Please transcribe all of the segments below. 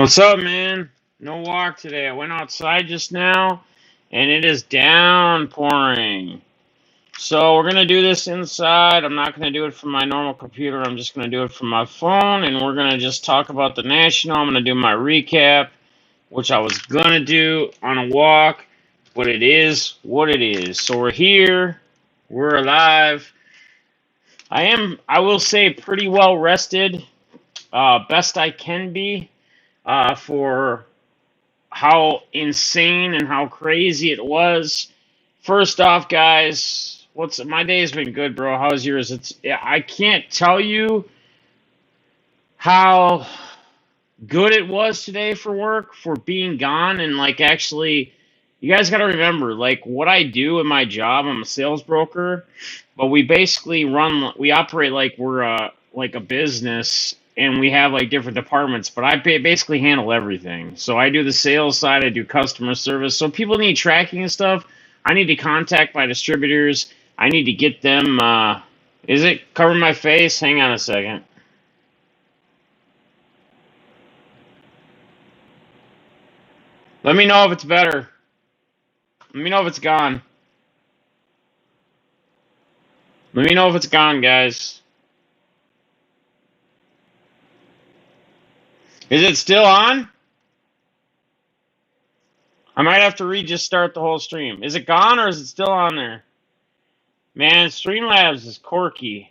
What's up, man? No walk today. I went outside just now, and it is downpouring. So we're going to do this inside. I'm not going to do it from my normal computer. I'm just going to do it from my phone, and we're going to just talk about the National. I'm going to do my recap, which I was going to do on a walk, but it is what it is. So we're here. We're alive. I will say, pretty well rested. Best I can be. For how insane and how crazy it was. First off, guys, my day's been good, bro. How's yours? I can't tell you how good it was today for work, for being gone, and actually, you guys got to remember, what I do in my job. I'm a sales broker, but we basically we operate like we're a business, and we have different departments, but I basically handle everything. So I do the sales side, I do customer service. So people need tracking and stuff. I need to contact my distributors. I need to get them. Is it covering my face? Hang on a second. Let me know if it's better. Let me know if it's gone. Let me know if it's gone, guys. Is it still on? I might have to just start the whole stream. Is it gone or is it still on there? Man, Streamlabs is quirky.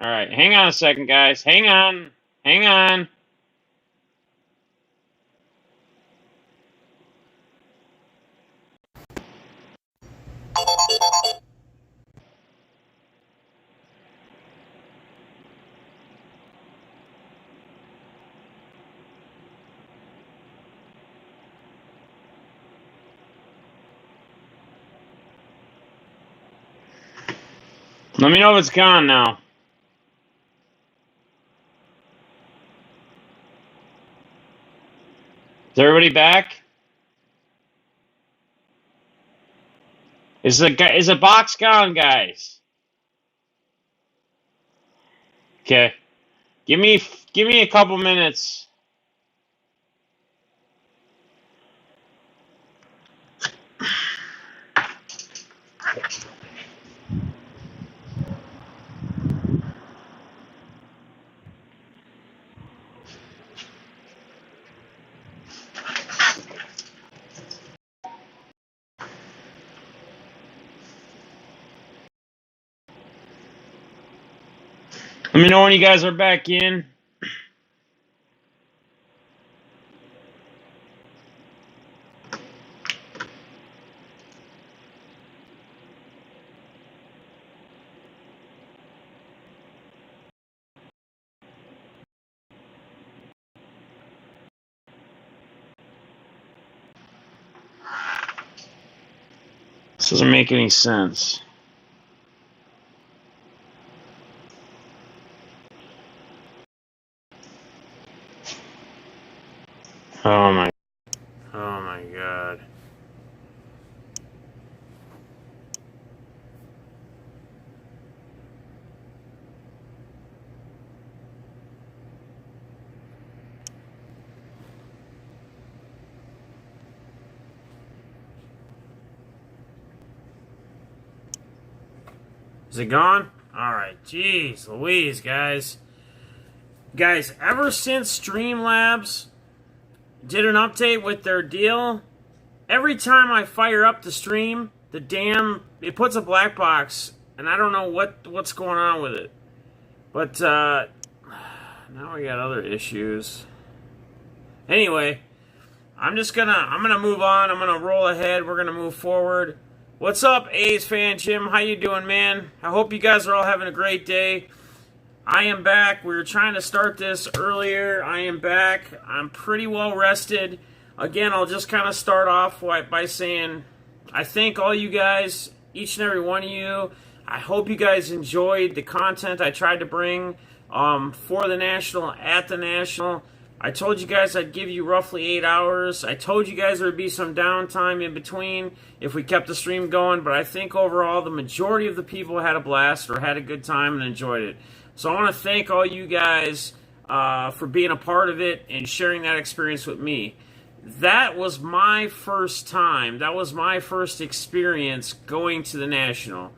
All right, hang on a second, guys. Hang on. Hang on. Let me know if it's gone now. Is everybody back? Is the box gone, guys? Okay. Give me a couple minutes. Let me know when you guys are back in. This doesn't make any sense. Oh my God. Is it gone? Alright, jeez Louise, guys. Guys, ever since Streamlabs did an update with their deal, every time I fire up the stream, it puts a black box, and I don't know what's going on with it. But, now we got other issues. Anyway, I'm gonna move on. I'm gonna roll ahead. We're gonna move forward. What's up, A's fan Jim? How you doing, man? I hope you guys are all having a great day. I am back. We were trying to start this earlier. I am back. I'm pretty well rested. Again, I'll just kind of start off by saying I thank all you guys, each and every one of you. I hope you guys enjoyed the content I tried to bring for the National, at the National. I told you guys I'd give you roughly 8 hours. I told you guys there would be some downtime in between if we kept the stream going, but I think overall the majority of the people had a blast or had a good time and enjoyed it. So I want to thank all you guys for being a part of it and sharing that experience with me. That was my first time. That was my first experience going to the National.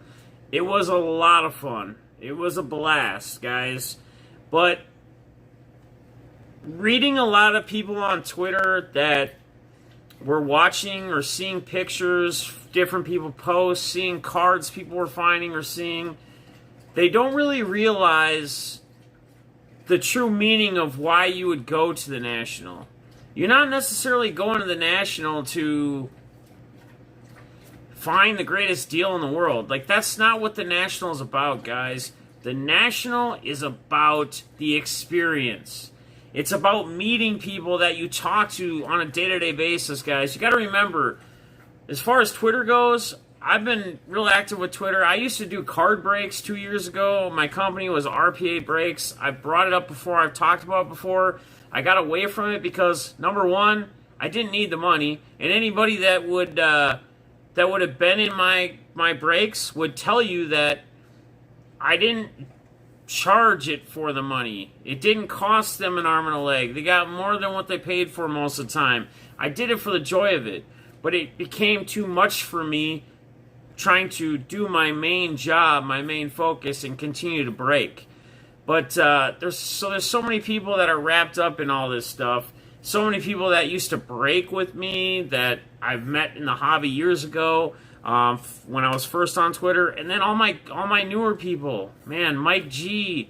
It was a lot of fun. It was a blast, guys. But reading a lot of people on Twitter that were watching or seeing pictures different people post, seeing cards people were finding or seeing, they don't really realize the true meaning of why you would go to the National. You're not necessarily going to the National to find the greatest deal in the world. Like, that's not what the National is about, guys. The National is about the experience. It's about meeting people that you talk to on a day-to-day basis, guys. You got to remember, as far as Twitter goes, I've been real active with Twitter. I used to do card breaks 2 years ago. My company was RPA Breaks. I've brought it up before. I've talked about it before. I got away from it because, number one, I didn't need the money. And anybody that would have been in my breaks would tell you that I didn't charge it for the money. It didn't cost them an arm and a leg. They got more than what they paid for most of the time. I did it for the joy of it. But it became too much for me trying to do my main job, my main focus, and continue to break. But there's so many people that are wrapped up in all this stuff. So many people that used to break with me that I've met in the hobby years ago when I was first on Twitter, and then all my newer people. Man, Mike G,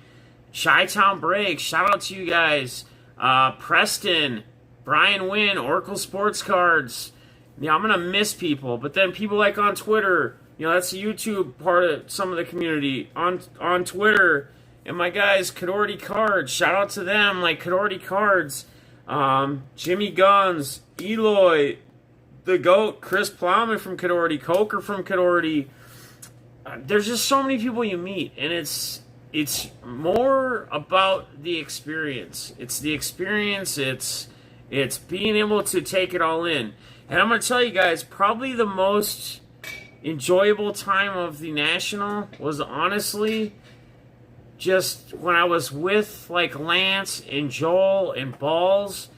Chi-Town Break, shout out to you guys. Preston, Brian Wynn, Oracle Sports Cards. Yeah, I'm gonna miss people, but then people like on Twitter. That's the YouTube part of some of the community on Twitter. And my guys, Cadorty Cards, shout out to them, like Cadorty Cards, Jimmy Guns, Eloy, the GOAT, Chris Plowman from Cadorty, Coker from Cadorty. There's just so many people you meet, and it's more about the experience. It's the experience, it's being able to take it all in. And I'm going to tell you guys, probably the most enjoyable time of the National was honestly just when I was with like Lance and Joel and Balls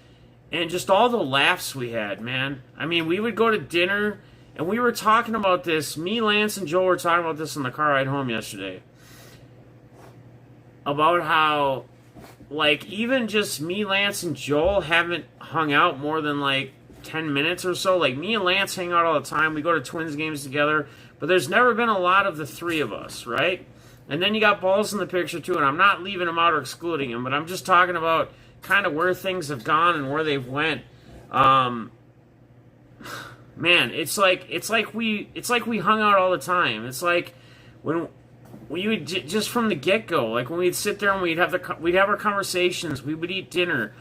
and just all the laughs we had, man. I mean, we would go to dinner and we were talking about this. Me, Lance, and Joel were talking about this in the car ride home yesterday. About how, like, even just me, Lance, and Joel haven't hung out more than like 10 minutes or so. Like, me and Lance hang out all the time. We go to Twins games together. But there's never been a lot of the three of us, right? And then you got Balls in the picture, too. And I'm not leaving him out or excluding him. But I'm just talking about kind of where things have gone and where they've went. Man, it's like we hung out all the time. It's like when we would just from the get-go. Like, when we'd sit there and we'd have our conversations. We would eat dinner.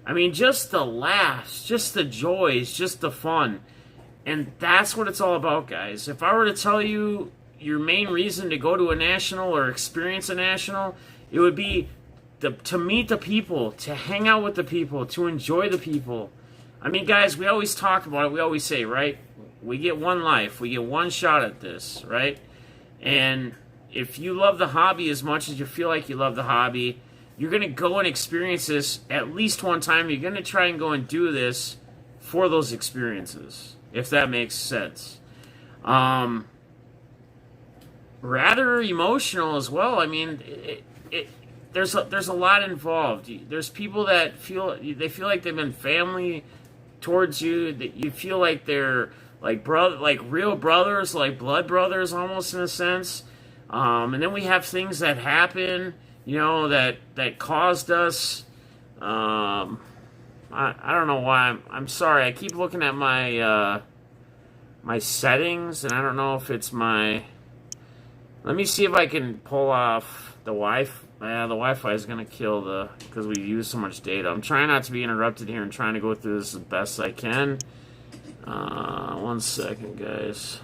I mean, just the laughs, just the joys, just the fun. And that's what it's all about, guys. If I were to tell you your main reason to go to a National or experience a National, it would be to meet the people, to hang out with the people, to enjoy the people. I mean, guys, we always talk about it. We always say, right? We get one life. We get one shot at this, right? And if you love the hobby as much as you feel like you love the hobby, you're going to go and experience this at least one time. You're going to try and go and do this for those experiences, if that makes sense. Rather emotional as well. I mean, there's a lot involved. There's people that feel like they've been family towards you. That you feel like they're like real brothers, like blood brothers, almost in a sense. And then we have things that happen, that caused us. I don't know why. I'm sorry. I keep looking at my my settings, and I don't know if it's my. Let me see if I can pull off the Wi-Fi. Yeah, the Wi-Fi is gonna kill because we use so much data. I'm trying not to be interrupted here and trying to go through this as best I can. 1 second, guys.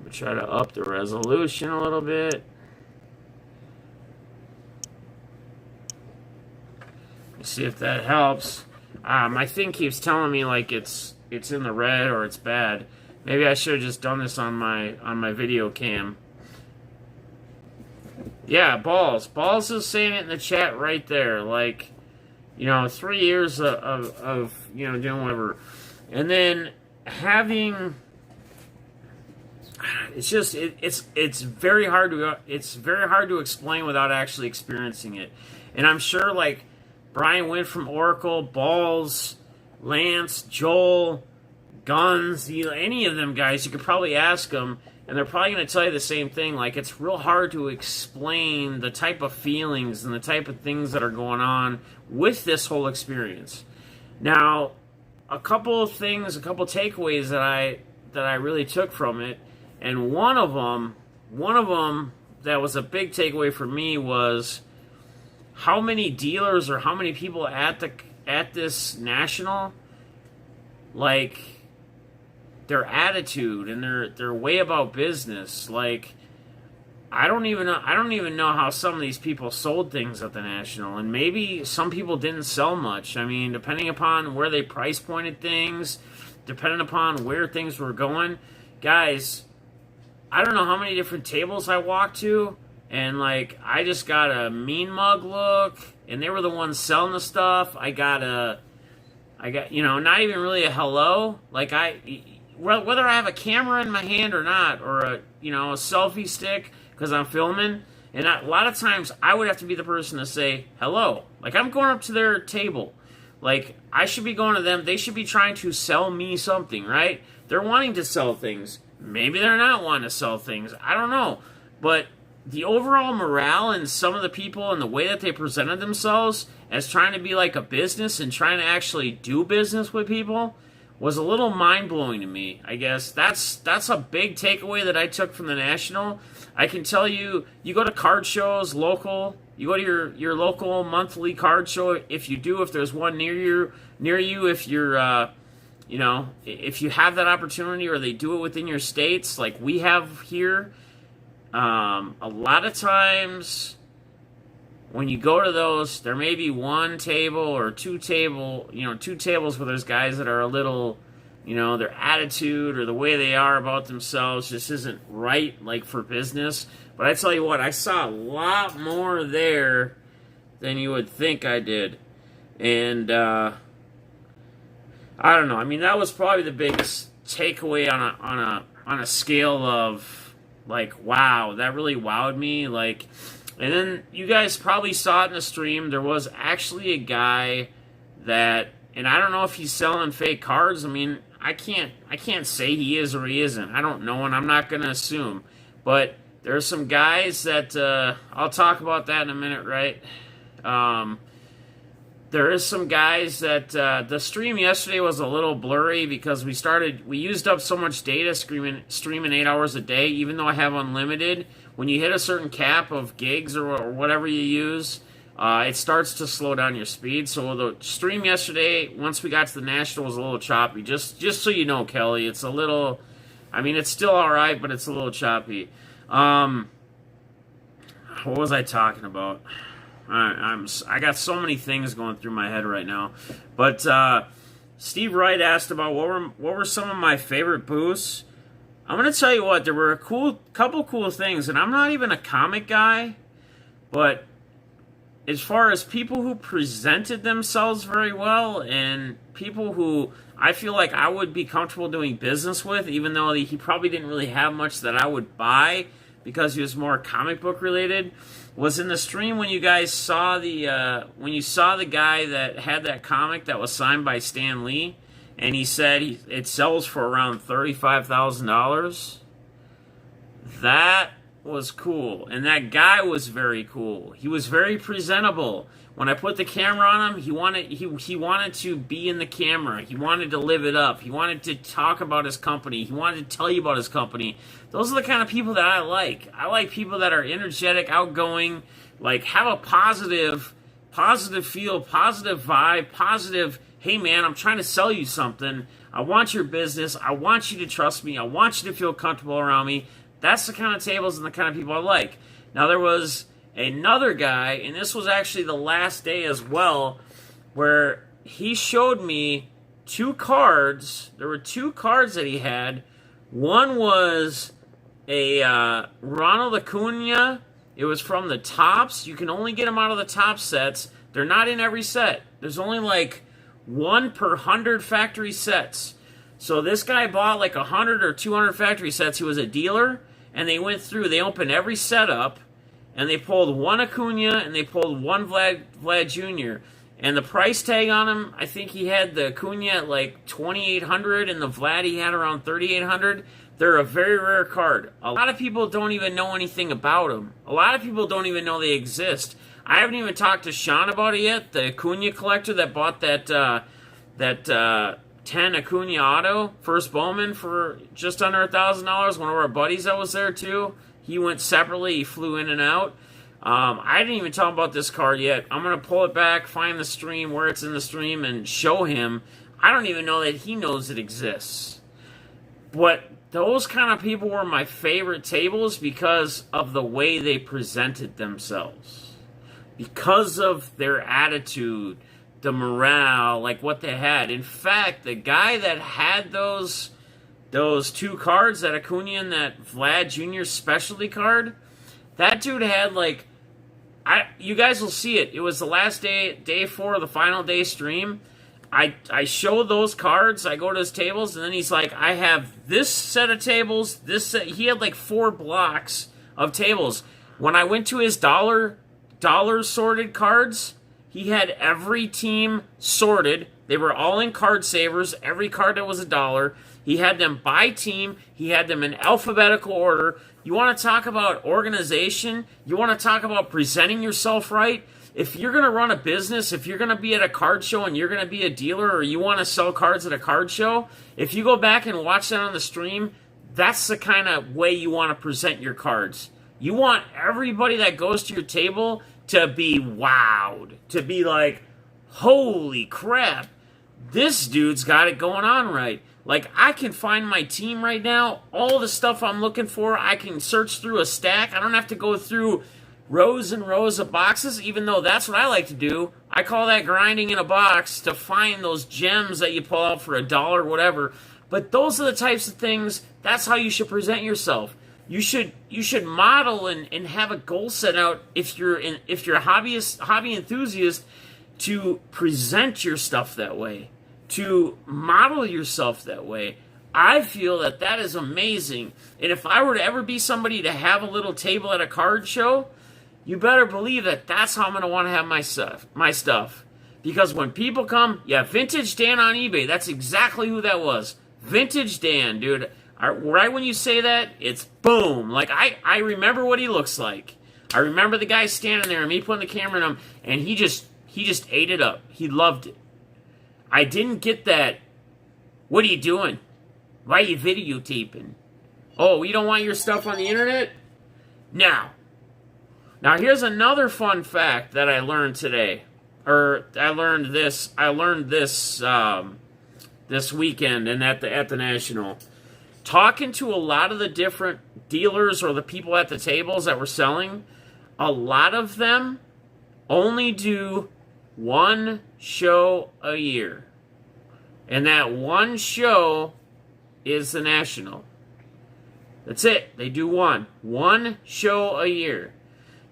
We'll try to up the resolution a little bit. See if that helps. My thing keeps telling me like it's in the red or it's bad. Maybe I should have just done this on my video cam. Yeah, Balls. Balls is saying it in the chat right there. Like, 3 years of doing whatever. And then having... It's just it's very hard to explain without actually experiencing it. And I'm sure like Brian went from Oracle, Balls, Lance, Joel, Guns, any of them guys, you could probably ask them, and they're probably going to tell you the same thing. Like, it's real hard to explain the type of feelings and the type of things that are going on with this whole experience. Now, a couple takeaways that I really took from it, and one of them that was a big takeaway for me was how many dealers or how many people at this national, like, their attitude and their way about business. Like, I don't even know how some of these people sold things at the national, and maybe some people didn't sell much. I mean, depending upon where they price pointed things, depending upon where things were going, guys. I don't know how many different tables I walked to, and like I just got a mean mug look, and they were the ones selling the stuff. I got not even really a hello. Like whether I have a camera in my hand or not, or a selfie stick because I'm filming, and a lot of times I would have to be the person to say hello. Like, I'm going up to their table, like I should be going to them. They should be trying to sell me something, right? They're wanting to sell things. Maybe they're not wanting to sell things. I don't know. But the overall morale and some of the people and the way that they presented themselves as trying to be like a business and trying to actually do business with people was a little mind-blowing to me. I guess that's a big takeaway that I took from the National. I can tell you, you go to card shows, local, you go to your local monthly card show, if there's one near you, if you're... if you have that opportunity or they do it within your states, like we have here, a lot of times when you go to those, there may be one table or two tables where there's guys that are a little, their attitude or the way they are about themselves just isn't right, like for business. But I tell you what, I saw a lot more there than you would think I did. And, I don't know. I mean, that was probably the biggest takeaway on a scale of like, wow, that really wowed me. Like, and then you guys probably saw it in the stream. There was actually a guy that, and I don't know if he's selling fake cards. I mean, I can't say he is or he isn't. I don't know, and I'm not going to assume. But there are some guys that I'll talk about that in a minute, right? There is some guys that the stream yesterday was a little blurry because we used up so much data streaming 8 hours a day, even though I have unlimited. When you hit a certain cap of gigs or whatever you use, it starts to slow down your speed. So the stream yesterday, once we got to the National, was a little choppy. Just so you know, Kelly, it's a little, I mean, it's still all right, but it's a little choppy. What was I talking about? I got so many things going through my head right now, but Steve Wright asked about what were some of my favorite booths. I'm gonna tell you what, there were a couple cool things, and I'm not even a comic guy, but as far as people who presented themselves very well and people who I feel like I would be comfortable doing business with, even though he probably didn't really have much that I would buy because he was more comic book related, was in the stream when you guys saw the guy that had that comic that was signed by Stan Lee, and he said it sells for around $35,000. That was cool, and that guy was very cool. He was very presentable. When I put the camera on him, he wanted to be in the camera. He wanted to live it up. He wanted to talk about his company. He wanted to tell you about his company. Those are the kind of people that I like. I like people that are energetic, outgoing, like have a positive feel, positive vibe, positive, hey man, I'm trying to sell you something. I want your business. I want you to trust me. I want you to feel comfortable around me. That's the kind of tables and the kind of people I like. Now, there was another guy, and this was actually the last day as well, where he showed me two cards. There were two cards that he had. One was a Ronald Acuna, It was from the tops. You can only get them out of the top sets. They're not in every set. There's only like 1 per 100 factory sets. So this guy bought like 100 or 200 factory sets. He was a dealer, and they went through. They opened every set up, and they pulled 1 Acuna, and they pulled 1 Vlad Jr., and the price tag on him, I think he had the Acuna at like $2,800, and the Vlad he had around $3,800. They're a very rare card. A lot of people don't even know anything about them. A lot of people don't even know they exist. I haven't even talked to Sean about it yet, the Acuna collector that bought that 10 Acuna auto, first Bowman, for just under $1,000. One of our buddies that was there too. He went separately. He flew in and out. I didn't even tell him about this card yet. I'm going to pull it back, find the stream, where it's in the stream, and show him. I don't even know that he knows it exists. But those kind of people were my favorite tables because of the way they presented themselves. Because of their attitude, the morale, like what they had. In fact, the guy that had those 2 cards, that Acuna and that Vlad Jr. specialty card, that dude had like, you guys will see it. It was the last day 4 of the final day stream. I show those cards. I go to his tables, and then he's like, I have this set of tables. This set. He had like 4 blocks of tables. When I went to his dollar sorted cards, he had every team sorted. They were all in card savers. Every card that was $1. He had them by team. He had them in alphabetical order. You want to talk about organization? You want to talk about presenting yourself right? If you're going to run a business, if you're going to be at a card show and you're going to be a dealer, or you want to sell cards at a card show, if you go back and watch that on the stream, that's the kind of way you want to present your cards. You want everybody that goes to your table to be wowed, to be like, holy crap, this dude's got it going on right. Like, I can find my team right now, all the stuff I'm looking for, I can search through a stack. I don't have to go through rows and rows of boxes, even though that's what I like to do. I call that grinding in a box to find those gems that you pull out for $1 or whatever. But those are the types of things, that's how you should present yourself. You should model and have a goal set out if you're a hobby enthusiast, to present your stuff that way, to model yourself that way. I feel that is amazing. And if I were to ever be somebody to have a little table at a card show, you better believe that that's how I'm going to want to have my stuff. Because when people come, yeah, Vintage Dan on eBay, that's exactly who that was. Vintage Dan, dude. Right when you say that, it's boom. Like, I remember what he looks like. I remember the guy standing there and me putting the camera on him, and he just ate it up. He loved it. I didn't get that, what are you doing? Why are you videotaping? Oh, you don't want your stuff on the internet? Now here's another fun fact that I learned today. I learned this this weekend and at the National. Talking to a lot of the different dealers or the people at the tables that were selling, a lot of them only do 1 show a year. And that 1 show is the National. That's it. They do one show a year.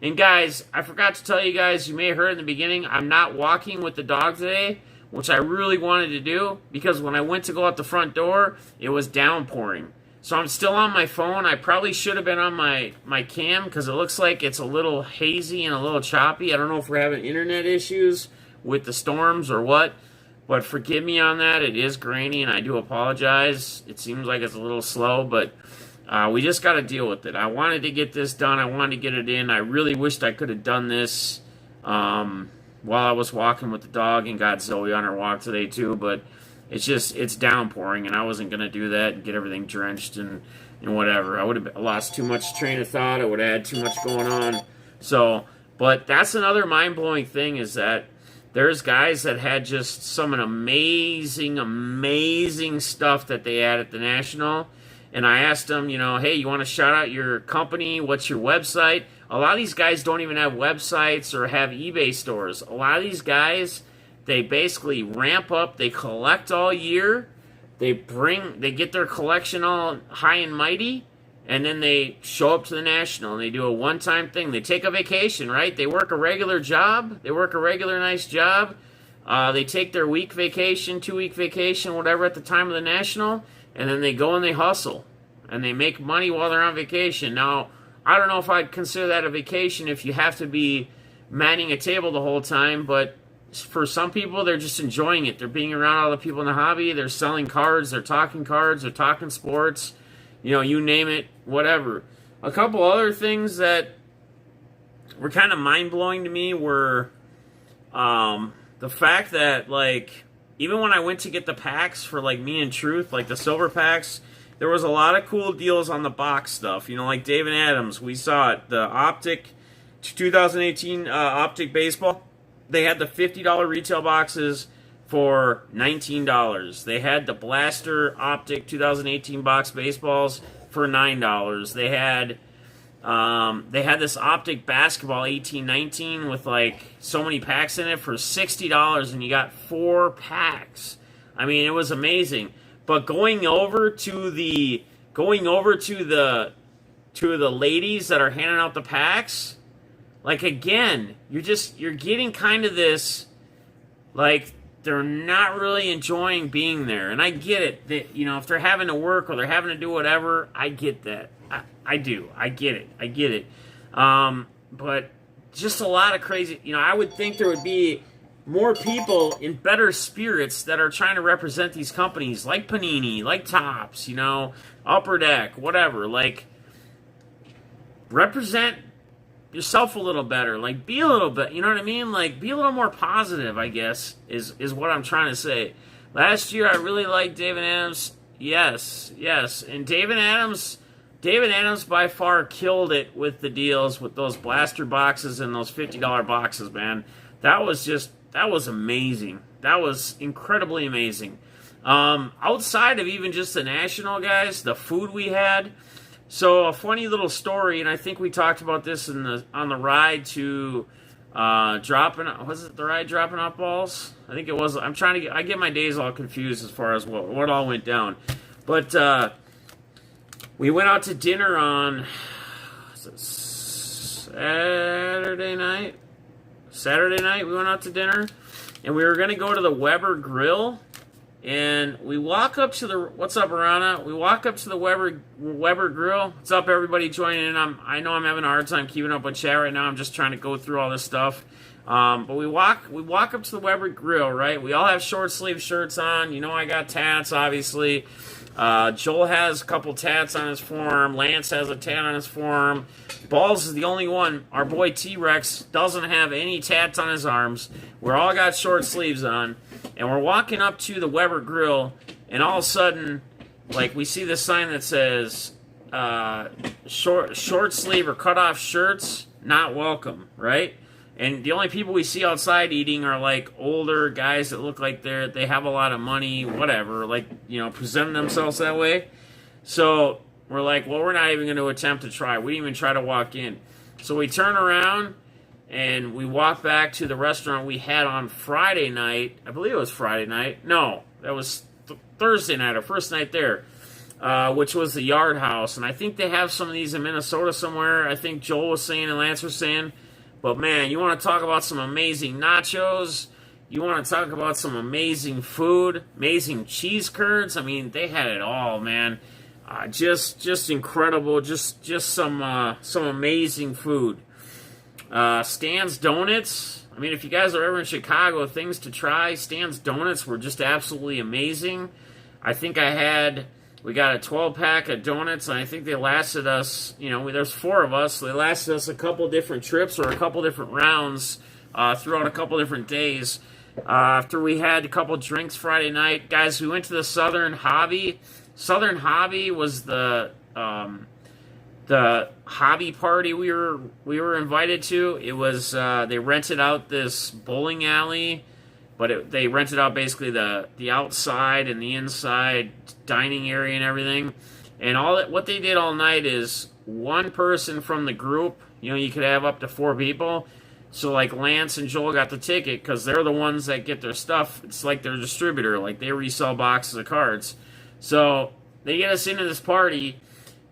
And guys, I forgot to tell you guys, you may have heard in the beginning, I'm not walking with the dog today, which I really wanted to do, because when I went to go out the front door, it was downpouring. So I'm still on my phone. I probably should have been on my cam, because it looks like it's a little hazy and a little choppy. I don't know if we're having internet issues with the storms or what, but forgive me on that. It is grainy, and I do apologize. It seems like it's a little slow, but we just got to deal with it. I wanted to get this done. I wanted to get it in. I really wished I could have done this while I was walking with the dog, and got Zoe on her walk today too, but it's downpouring, and I wasn't going to do that and get everything drenched and whatever. I would have lost too much train of thought. I would have had too much going on. So, but that's another mind-blowing thing, is that there's guys that had just some amazing, amazing stuff that they had at the National. And I asked them, hey, you want to shout out your company? What's your website? A lot of these guys don't even have websites or have eBay stores. A lot of these guys, they basically ramp up. They collect all year. They get their collection all high and mighty. and then they show up to the National, and they do a one-time thing. They take a vacation, right? They work a regular job. They work a regular nice job. They take their week vacation, 2-week vacation, whatever, at the time of the National, and then they go and they hustle, and they make money while they're on vacation. Now, I don't know if I'd consider that a vacation if you have to be manning a table the whole time, but for some people, they're just enjoying it. They're being around all the people in the hobby. They're selling cards. They're talking sports. You name it, whatever. A couple other things that were kind of mind-blowing to me were the fact that, like, even when I went to get the packs for, like, Me and Truth, like the silver packs, there was a lot of cool deals on the box stuff. Like David Adams, we saw it. The Optic 2018 Optic Baseball. They had the $50 retail boxes for $19. They had the Blaster Optic 2018 box baseballs for $9. They had this Optic Basketball 18-19 with like so many packs in it for $60, and you got 4 packs. I mean, it was amazing. But going over to the ladies that are handing out the packs. Like, again, you're getting kind of this, like, they're not really enjoying being there. And I get it. That, if they're having to work or they're having to do whatever, I get that. I do. I get it. But just a lot of crazy, I would think there would be more people in better spirits that are trying to represent these companies, like Panini, like Topps, Upper Deck, whatever. Like, represent yourself a little better, like be a little bit, you know what I mean? Like be a little more positive, I guess, is what I'm trying to say. Last year I really liked David Adams. Yes. And David Adams by far killed it with the deals with those blaster boxes and those $50 boxes, man. That was amazing. That was incredibly amazing. Outside of even just the National, guys, the food we had. So a funny little story, and I think we talked about this on the ride to dropping off balls? I think it was. I get my days all confused as far as what all went down. But we went out to dinner on Saturday night. We went out to dinner, and we were going to go to the Weber Grill. And we walk up to the, what's up, Arana? We walk up to the Weber Grill. What's up, everybody joining in? I know I'm having a hard time keeping up with chat right now. I'm just trying to go through all this stuff. But we walk up to the Weber Grill, right? We all have short sleeve shirts on. I got tats, obviously. Joel has a couple tats on his forearm. Lance has a tat on his forearm. Balls is the only one. Our boy T-Rex doesn't have any tats on his arms. We're all got short sleeves on. And we're walking up to the Weber Grill, and all of a sudden, like, we see this sign that says, short sleeve or cut off shirts, not welcome, right? And the only people we see outside eating are, like, older guys that look like they have a lot of money, whatever, like, presenting themselves that way. So we're like, well, we're not even going to attempt to try. We didn't even try to walk in. So we turn around, and we walk back to the restaurant we had on Friday night. I believe it was Friday night. No, that was Thursday night, our first night there, which was the Yard House. And I think they have some of these in Minnesota somewhere. I think Joel was saying and Lance was saying. But, man, you want to talk about some amazing nachos. You want to talk about some amazing food, amazing cheese curds. I mean, they had it all, man. Just incredible. Just some amazing food. Stan's Donuts. I mean, if you guys are ever in Chicago, things to try. Stan's Donuts were just absolutely amazing. I think we got a 12-pack of donuts, and I think they lasted us, there's 4 of us, so they lasted us a couple different trips or a couple different rounds throughout a couple different days. After we had a couple drinks Friday night, guys, we went to the Southern Hobby. Southern Hobby was the hobby party we were invited to. It was they rented out this bowling alley, but they rented out basically the outside and the inside dining area and everything. And what they did all night is one person from the group. You could have up to 4 people. So like Lance and Joel got the ticket because they're the ones that get their stuff. It's like their distributor, like they resell boxes of cards. So they get us into this party.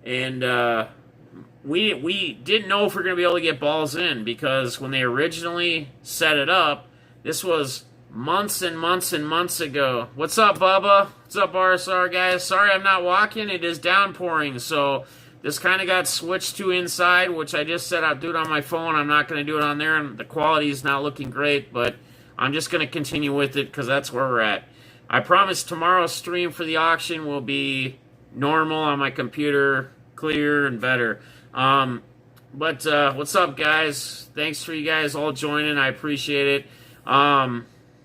And we didn't know if we were going to be able to get balls in, because when they originally set it up, this was months and months and months ago. What's up, Bubba? What's up, RSR guys? Sorry I'm not walking. It is downpouring, so this kind of got switched to inside, which I just said I'll do it on my phone. I'm not going to do it on there, and the quality is not looking great, but I'm just going to continue with it because that's where we're at. I promise tomorrow's stream for the auction will be normal on my computer, clear and better. But what's up, guys? Thanks for you guys all joining. I appreciate it.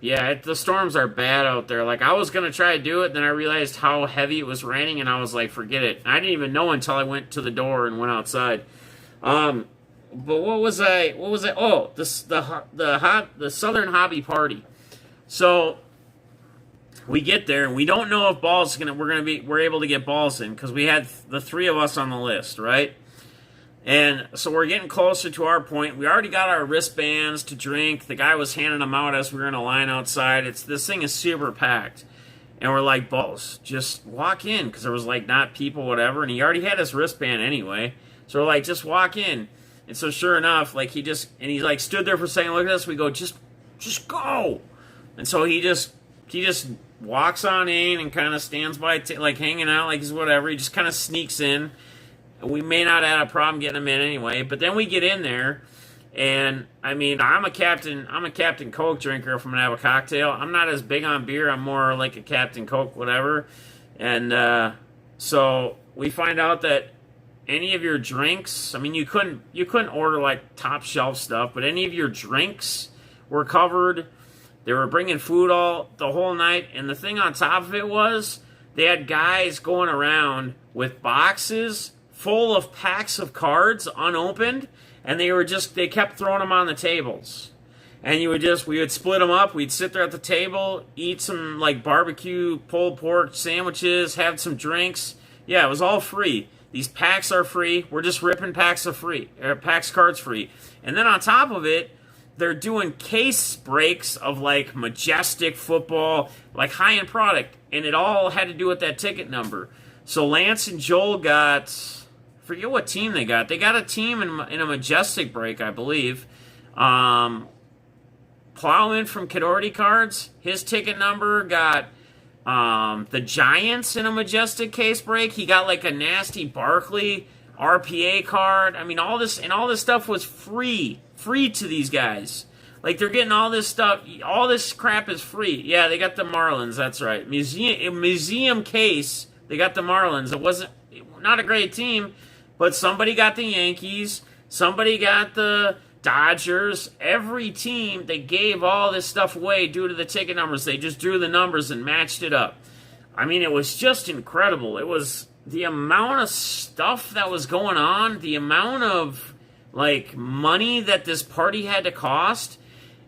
Yeah, the storms are bad out there. Like, I was going to try to do it, then I realized how heavy it was raining, and I was like, forget it. I didn't even know until I went to the door and went outside. But what was I? Oh, the Southern Hobby Party. So we get there, and we don't know if we're able to get balls in, because we had the three of us on the list, right? And so we're getting closer to our point. We already got our wristbands to drink. The guy was handing them out as we were in a line outside. This thing is super packed. And we're like, balls, just walk in, because there was like not people, whatever. And he already had his wristband anyway. So we're like, just walk in. And so sure enough, like he like stood there for a second, looked at us. We go, just go. And so he just walks on in and kind of stands by, like hanging out, like he's whatever. He just kind of sneaks in. We may not have a problem getting him in anyway, but then we get in there, and I mean, I'm a Captain Coke drinker if I'm gonna have a cocktail. I'm not as big on beer. I'm more like a Captain Coke, whatever. And so we find out that any of your drinks, I mean, you couldn't order like top shelf stuff, but any of your drinks were covered. They were bringing food the whole night, and the thing on top of it was they had guys going around with boxes full of packs of cards unopened, and they kept throwing them on the tables. And we would split them up. We'd sit there at the table, eat some like barbecue pulled pork sandwiches, have some drinks. Yeah, it was all free. These packs are free. We're just ripping packs cards free. And then on top of it, they're doing case breaks of like Majestic football, like high-end product, and it all had to do with that ticket number. So Lance and Joel forget what team they got. They got a team in a Majestic break, I believe. Plowman from Cadorty Cards, his ticket number got the Giants in a Majestic case break. He got like a nasty Barkley RPA card. I mean, all this stuff was free to these guys. Like, they're getting all this stuff. All this crap is free. Yeah, they got the Marlins. That's right. Museum case. They got the Marlins. It wasn't not a great team. But somebody got the Yankees, somebody got the Dodgers. Every team, they gave all this stuff away due to the ticket numbers. They just drew the numbers and matched it up. I mean, it was just incredible. It was the amount of stuff that was going on, the amount of, like, money that this party had to cost.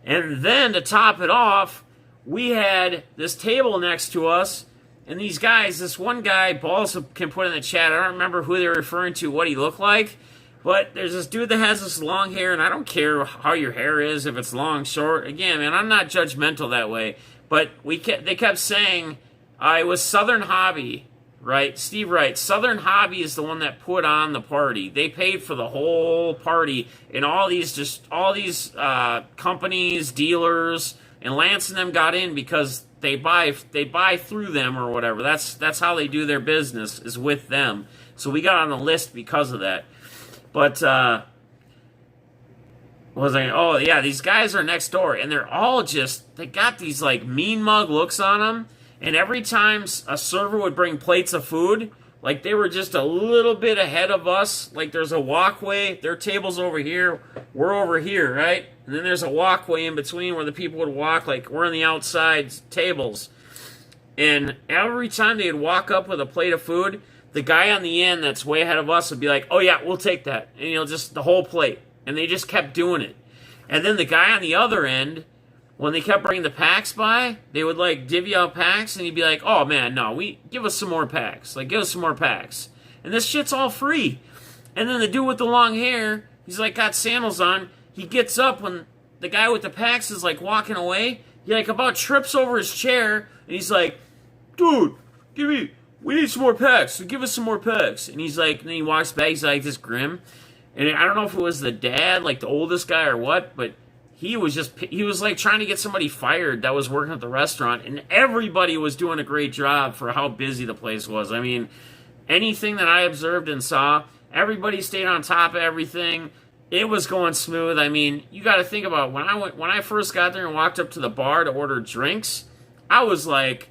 And then, to top it off, we had this table next to us. And these guys, this one guy, Balls can put in the chat, I don't remember who they were referring to, what he looked like, but there's this dude that has this long hair, and I don't care how your hair is, if it's long, short. Again, man, I'm not judgmental that way, but they kept saying, it was Southern Hobby, right? Steve Wright, Southern Hobby is the one that put on the party. They paid for the whole party, and all these companies, dealers, and Lance and them got in because they buy through them or whatever. That's how they do their business, is with them. So we got on the list because of that. But these guys are next door, and they're all they got these like mean mug looks on them. And every time a server would bring plates of food, like they were just a little bit ahead of us. Like there's a walkway, their table's over here, we're over here, right? And then there's a walkway in between where the people would walk, like we're on the outside tables. And every time they'd walk up with a plate of food, the guy on the end that's way ahead of us would be like, oh yeah, we'll take that. And just the whole plate. And they just kept doing it. And then the guy on the other end, when they kept bringing the packs by, they would like divvy out packs, and he'd be like, oh man, no, give us some more packs. Like, give us some more packs. And this shit's all free. And then the dude with the long hair, he's like got sandals on. He gets up when the guy with the packs is like walking away. He like about trips over his chair, and he's like, dude, give me we need some more packs. So give us some more packs. And he's like, and then he walks back. He's like this grim. And I don't know if it was the dad, like the oldest guy or what, but he was like trying to get somebody fired that was working at the restaurant. And everybody was doing a great job for how busy the place was. I mean, anything that I observed and saw, everybody stayed on top of everything. It was going smooth. I mean, you got to think about when I first got there and walked up to the bar to order drinks, I was like,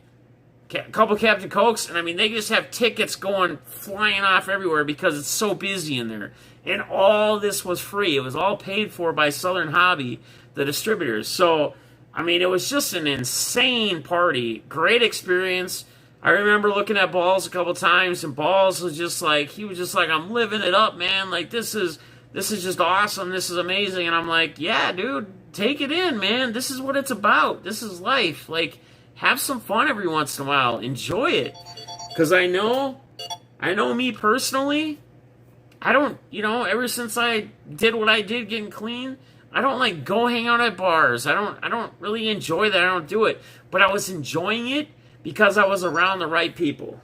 a couple Captain Cokes, and I mean, they just have tickets going flying off everywhere because it's so busy in there. And all this was free. It was all paid for by Southern Hobby, the distributors. So, I mean, it was just an insane party. Great experience. I remember looking at Balls a couple times, and Balls was just like, I'm living it up, man. Like, this is just awesome. This is amazing. And I'm like, yeah, dude, take it in, man. This is what it's about. This is life. Like, have some fun every once in a while. Enjoy it. Because I know me personally, I don't, ever since I did what I did getting clean, I don't like go hang out at bars. I don't really enjoy that. I don't do it. But I was enjoying it because I was around the right people.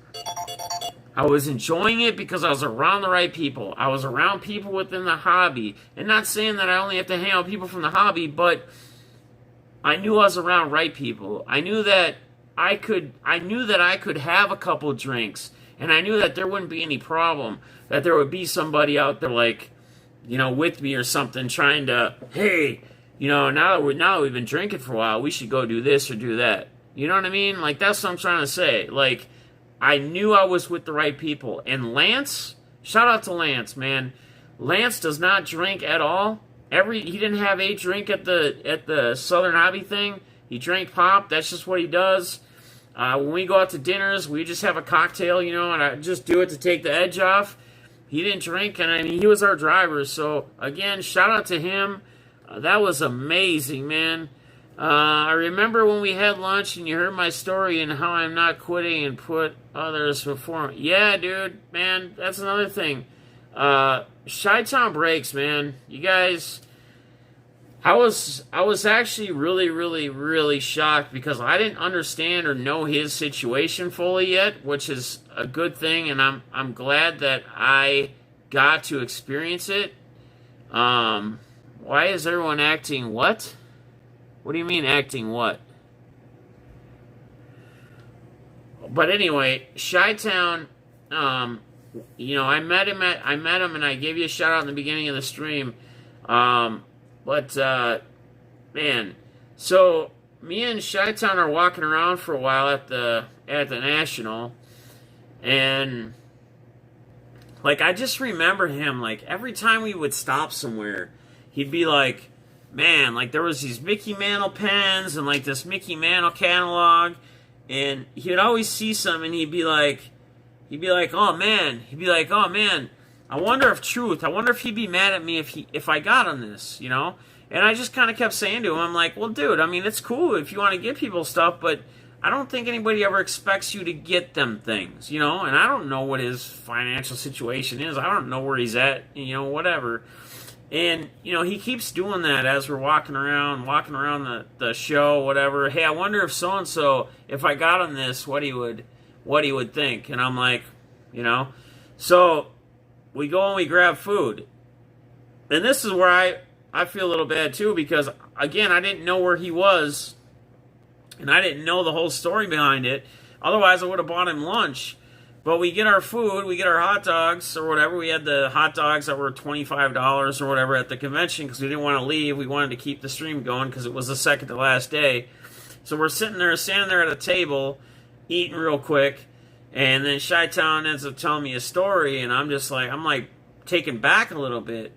I was enjoying it because I was around the right people. I was around people within the hobby. And not saying that I only have to hang out with people from the hobby, but I knew I was around right people. I knew that I could have a couple drinks, and I knew that there wouldn't be any problem. That there would be somebody out there like, with me or something, trying to, hey, now that we've been drinking for a while, we should go do this or do that. You know what I mean? Like, that's what I'm trying to say. Like, I knew I was with the right people. And Lance, shout out to Lance, man. Lance does not drink at all. He didn't have a drink at the Southern Hobby thing. He drank pop. That's just what he does. When we go out to dinners, we just have a cocktail, and I just do it to take the edge off. He didn't drink, and I mean, he was our driver. So, again, shout out to him. That was amazing, man. I remember when we had lunch and you heard my story and how I'm not quitting and put others before me. Yeah, dude, man, that's another thing. Chi-Town breaks, man. You guys, I was actually really, really, really shocked because I didn't understand or know his situation fully yet, which is a good thing, and I'm glad that I got to experience it. Why is everyone acting what? What do you mean acting what? But anyway, Chi-Town, I met him and I gave you a shout out in the beginning of the stream. Man, so me and Chi-Town are walking around for a while at the National, and like I just remember him, like every time we would stop somewhere, he'd be like, man, like there was these Mickey Mantle pens and like this Mickey Mantle catalog, and he would always see some and he'd be like, oh man, I wonder if he'd be mad at me if I got on this, And I just kind of kept saying to him, I'm like, well, dude, I mean, it's cool if you want to give people stuff, but I don't think anybody ever expects you to get them things, And I don't know what his financial situation is. I don't know where he's at, whatever. And, he keeps doing that as we're walking around the show, whatever. Hey, I wonder if so-and-so, if I got on this, what he would think. And I'm like, So, we go and we grab food. And this is where I feel a little bad, too, because, again, I didn't know where he was. And I didn't know the whole story behind it. Otherwise, I would have bought him lunch. But we get our food, we get our hot dogs or whatever. We had the hot dogs that were $25 or whatever at the convention because we didn't want to leave. We wanted to keep the stream going because it was the second to last day. So we're standing there at a table, eating real quick. And then Chi-Town ends up telling me a story, and I'm taken back a little bit.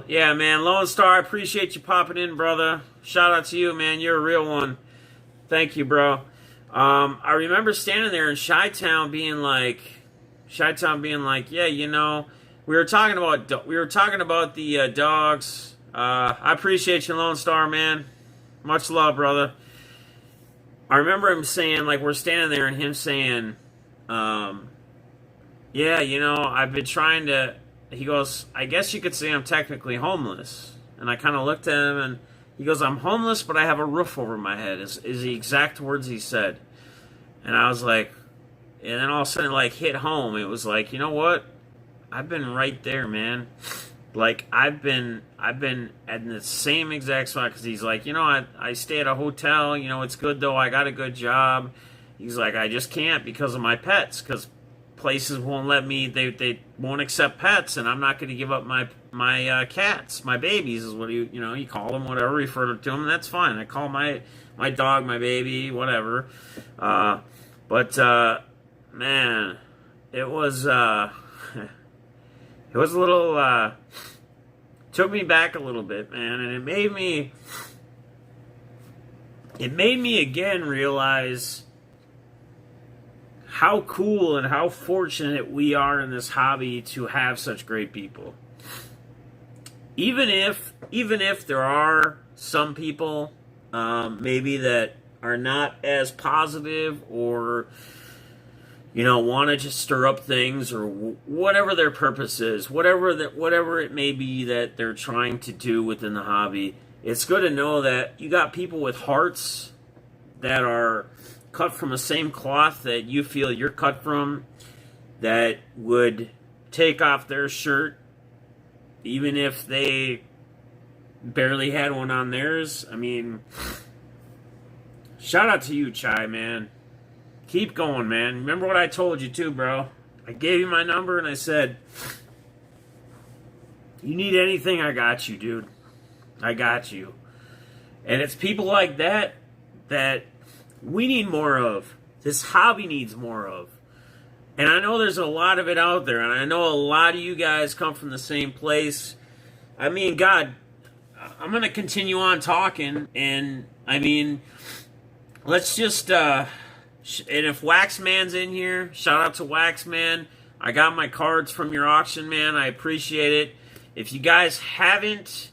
Yeah, man, Lone Star, I appreciate you popping in, brother. Shout out to you, man. You're a real one. Thank you, bro. I remember standing there and Chi-Town being like, yeah, we were talking about the dogs. I appreciate you, Lone Star, man. Much love, brother. I remember him saying, like, we're standing there and him saying, yeah, I've been trying to, he goes, I guess you could say I'm technically homeless. And I kind of looked at him and he goes, I'm homeless, but I have a roof over my head, is the exact words he said. And I was like, and then all of a sudden, like, hit home. It was like, you know what? I've been right there, man. Like, I've been at the same exact spot, because he's like, I stay at a hotel, it's good though, I got a good job. He's like, I just can't because of my pets, because places won't let me, they won't accept pets, and I'm not going to give up my cats, my babies is what you call them, whatever, refer to them, and that's fine. I call my dog my baby, whatever. But man, it was a little, took me back a little bit, man, and it made me again realize how cool and how fortunate we are in this hobby to have such great people. Even if there are some people maybe that are not as positive, or want to just stir up things, or whatever their purpose is, whatever it may be that they're trying to do within the hobby, it's good to know that you got people with hearts that are cut from the same cloth that you feel you're cut from, that would take off their shirt even if they barely had one on theirs. I mean, shout out to you, Chai, man. Keep going, man. Remember what I told you too, bro. I gave you my number and I said, you need anything, I got you, dude. I got you. And it's people like that we need more of. This hobby needs more of. And I know there's a lot of it out there, and I know a lot of you guys come from the same place. I mean, God, I'm going to continue on talking, and I mean, let's just, and if Waxman's in here, shout out to Waxman. I got my cards from your auction, man. I appreciate it. If you guys haven't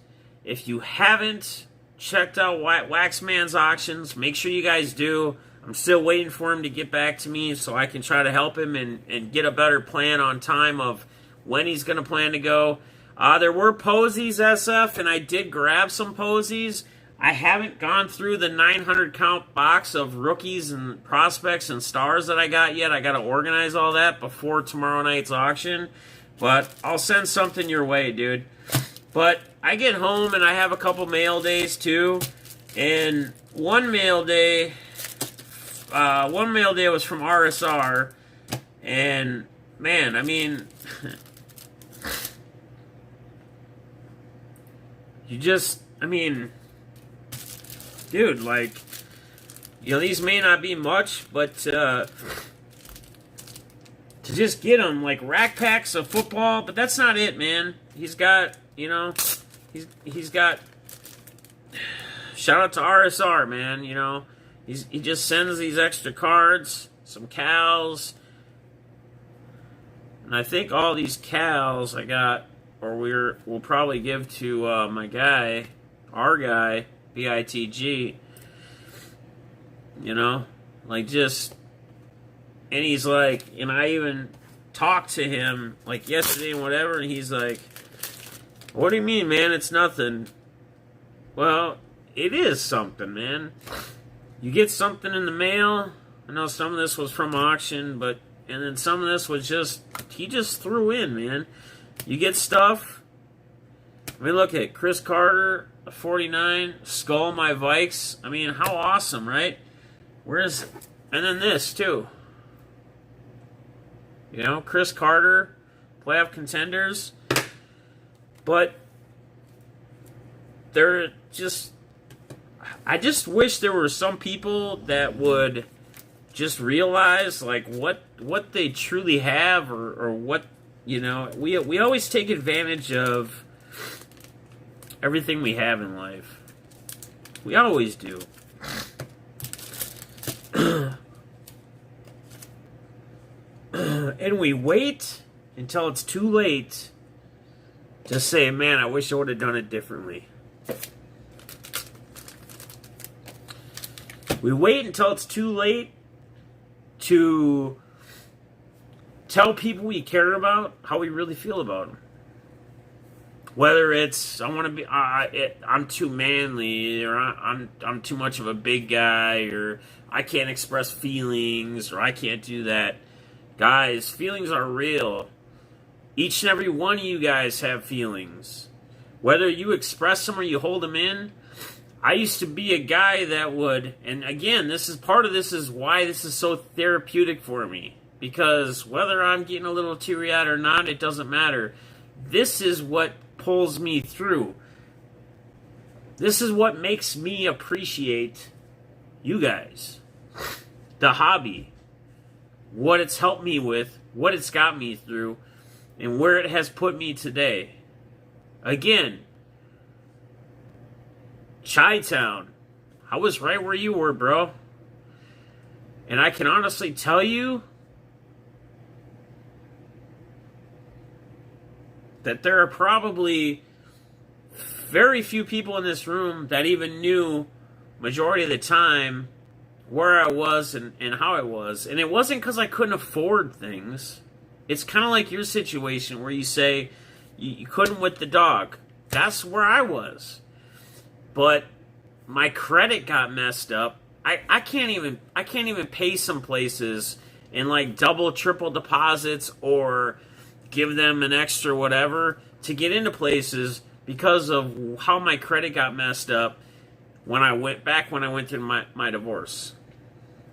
checked out Waxman's auctions, make sure you guys do. I'm still waiting for him to get back to me so I can try to help him and get a better plan on time of when he's going to plan to go. There were posies, SF, and I did grab some posies. I haven't gone through the 900 count box of rookies and prospects and stars that I got yet. I got to organize all that before tomorrow night's auction. But I'll send something your way, dude. But I get home and I have a couple mail days too. And one mail day was from RSR. And man, I mean, dude, like, these may not be much, but to just get them, like, rack packs of football, but that's not it, man. He's got, he's got, shout out to RSR, man, he just sends these extra cards, some cows, and I think all these cows I got, or we'll probably give to our guy, BITG, like, just, and he's like, and I even talked to him, like, yesterday and whatever, and he's like, what do you mean, man, it's nothing? Well, it is something, man. You get something in the mail. I know some of this was from auction, and then some of this was he just threw in, man. You get stuff. I mean, look at Chris Carter, a 49, Skull My Vikes. I mean, how awesome, right? And then this, too. Chris Carter, playoff contenders. But I just wish there were some people that would just realize, like, what they truly have, or what, we always take advantage of everything we have in life. We always do. And we wait until it's too late to say, man, I wish I would have done it differently. We wait until it's too late to tell people we care about how we really feel about them. Whether it's, I'm too manly, or I'm too much of a big guy, or I can't express feelings, or I can't do that. Guys, feelings are real. Each and every one of you guys have feelings. Whether you express them or you hold them in. I used to be a guy that would, and again, this is part of this is why this is so therapeutic for me. Because whether I'm getting a little teary-eyed or not, it doesn't matter. This is what pulls me through. This is what makes me appreciate you guys. The hobby. What it's helped me with, what it's got me through, and where it has put me today. Again, Chi-Town. I was right where you were, bro. And I can honestly tell you that there are probably very few people in this room that even knew majority of the time where I was and how I was. And it wasn't because I couldn't afford things. It's kind of like your situation where you say you couldn't with the dog. That's where I was. But my credit got messed up. I can't even pay some places in like double, triple deposits or give them an extra whatever to get into places because of how my credit got messed up when I went through my divorce.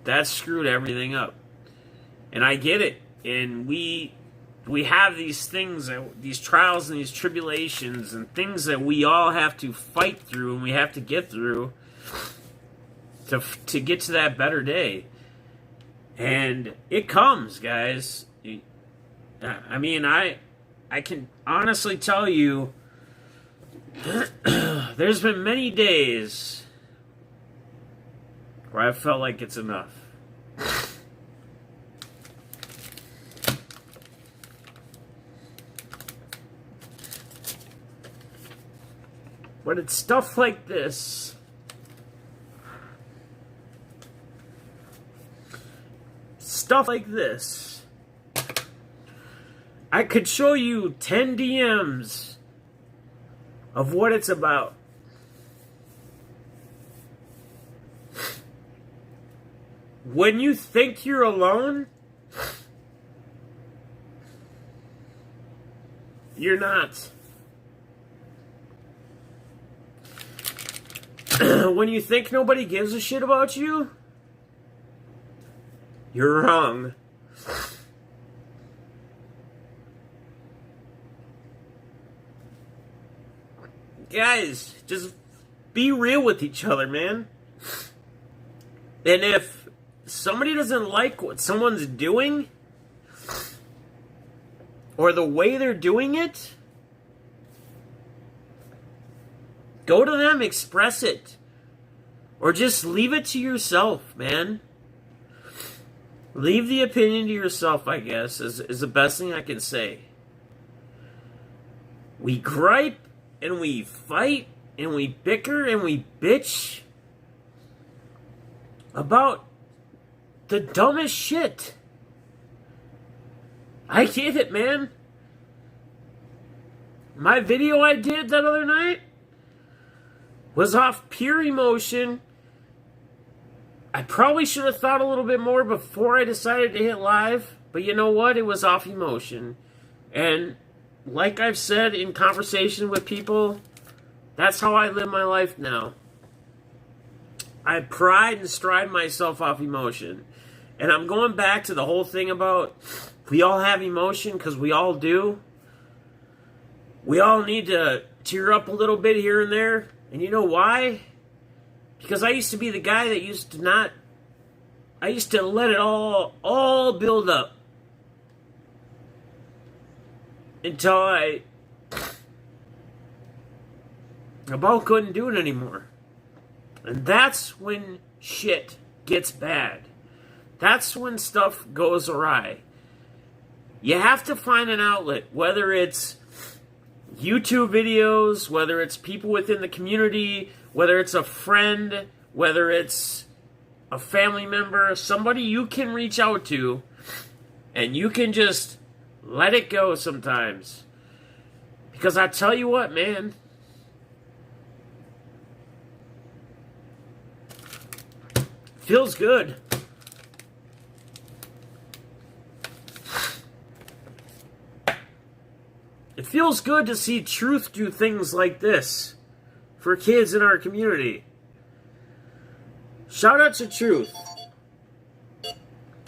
That screwed everything up. And I get it. And we have these things, these trials and these tribulations and things that we all have to fight through and we have to get through to get to that better day. And it comes, guys. I mean, I can honestly tell you there's been many days where I felt like it's enough. But it's stuff like this. Stuff like this. I could show you 10 DMs of what it's about. When you think you're alone, you're not. When you think nobody gives a shit about you, you're wrong. Guys, just be real with each other, man. And if somebody doesn't like what someone's doing, or the way they're doing it, go to them, express it. Or just leave it to yourself, man. Leave the opinion to yourself, I guess, is the best thing I can say. We gripe, and we fight, and we bicker, and we bitch about the dumbest shit. I get it, man. My video I did that other night was off pure emotion. I probably should have thought a little bit more before I decided to hit live. But you know what? It was off emotion. And like I've said in conversation with people, that's how I live my life now. I pride and stride myself off emotion. And I'm going back to the whole thing about we all have emotion because we all do. We all need to tear up a little bit here and there. And you know why? Because I used to be the guy that used to not... I used to let it all build up. Until I about couldn't do it anymore. And that's when shit gets bad. That's when stuff goes awry. You have to find an outlet, whether it's YouTube videos, whether it's people within the community, whether it's a friend, whether it's a family member, somebody you can reach out to, and you can just let it go sometimes. Because I tell you what, man, feels good. It feels good to see Truth do things like this for kids in our community. Shout out to Truth.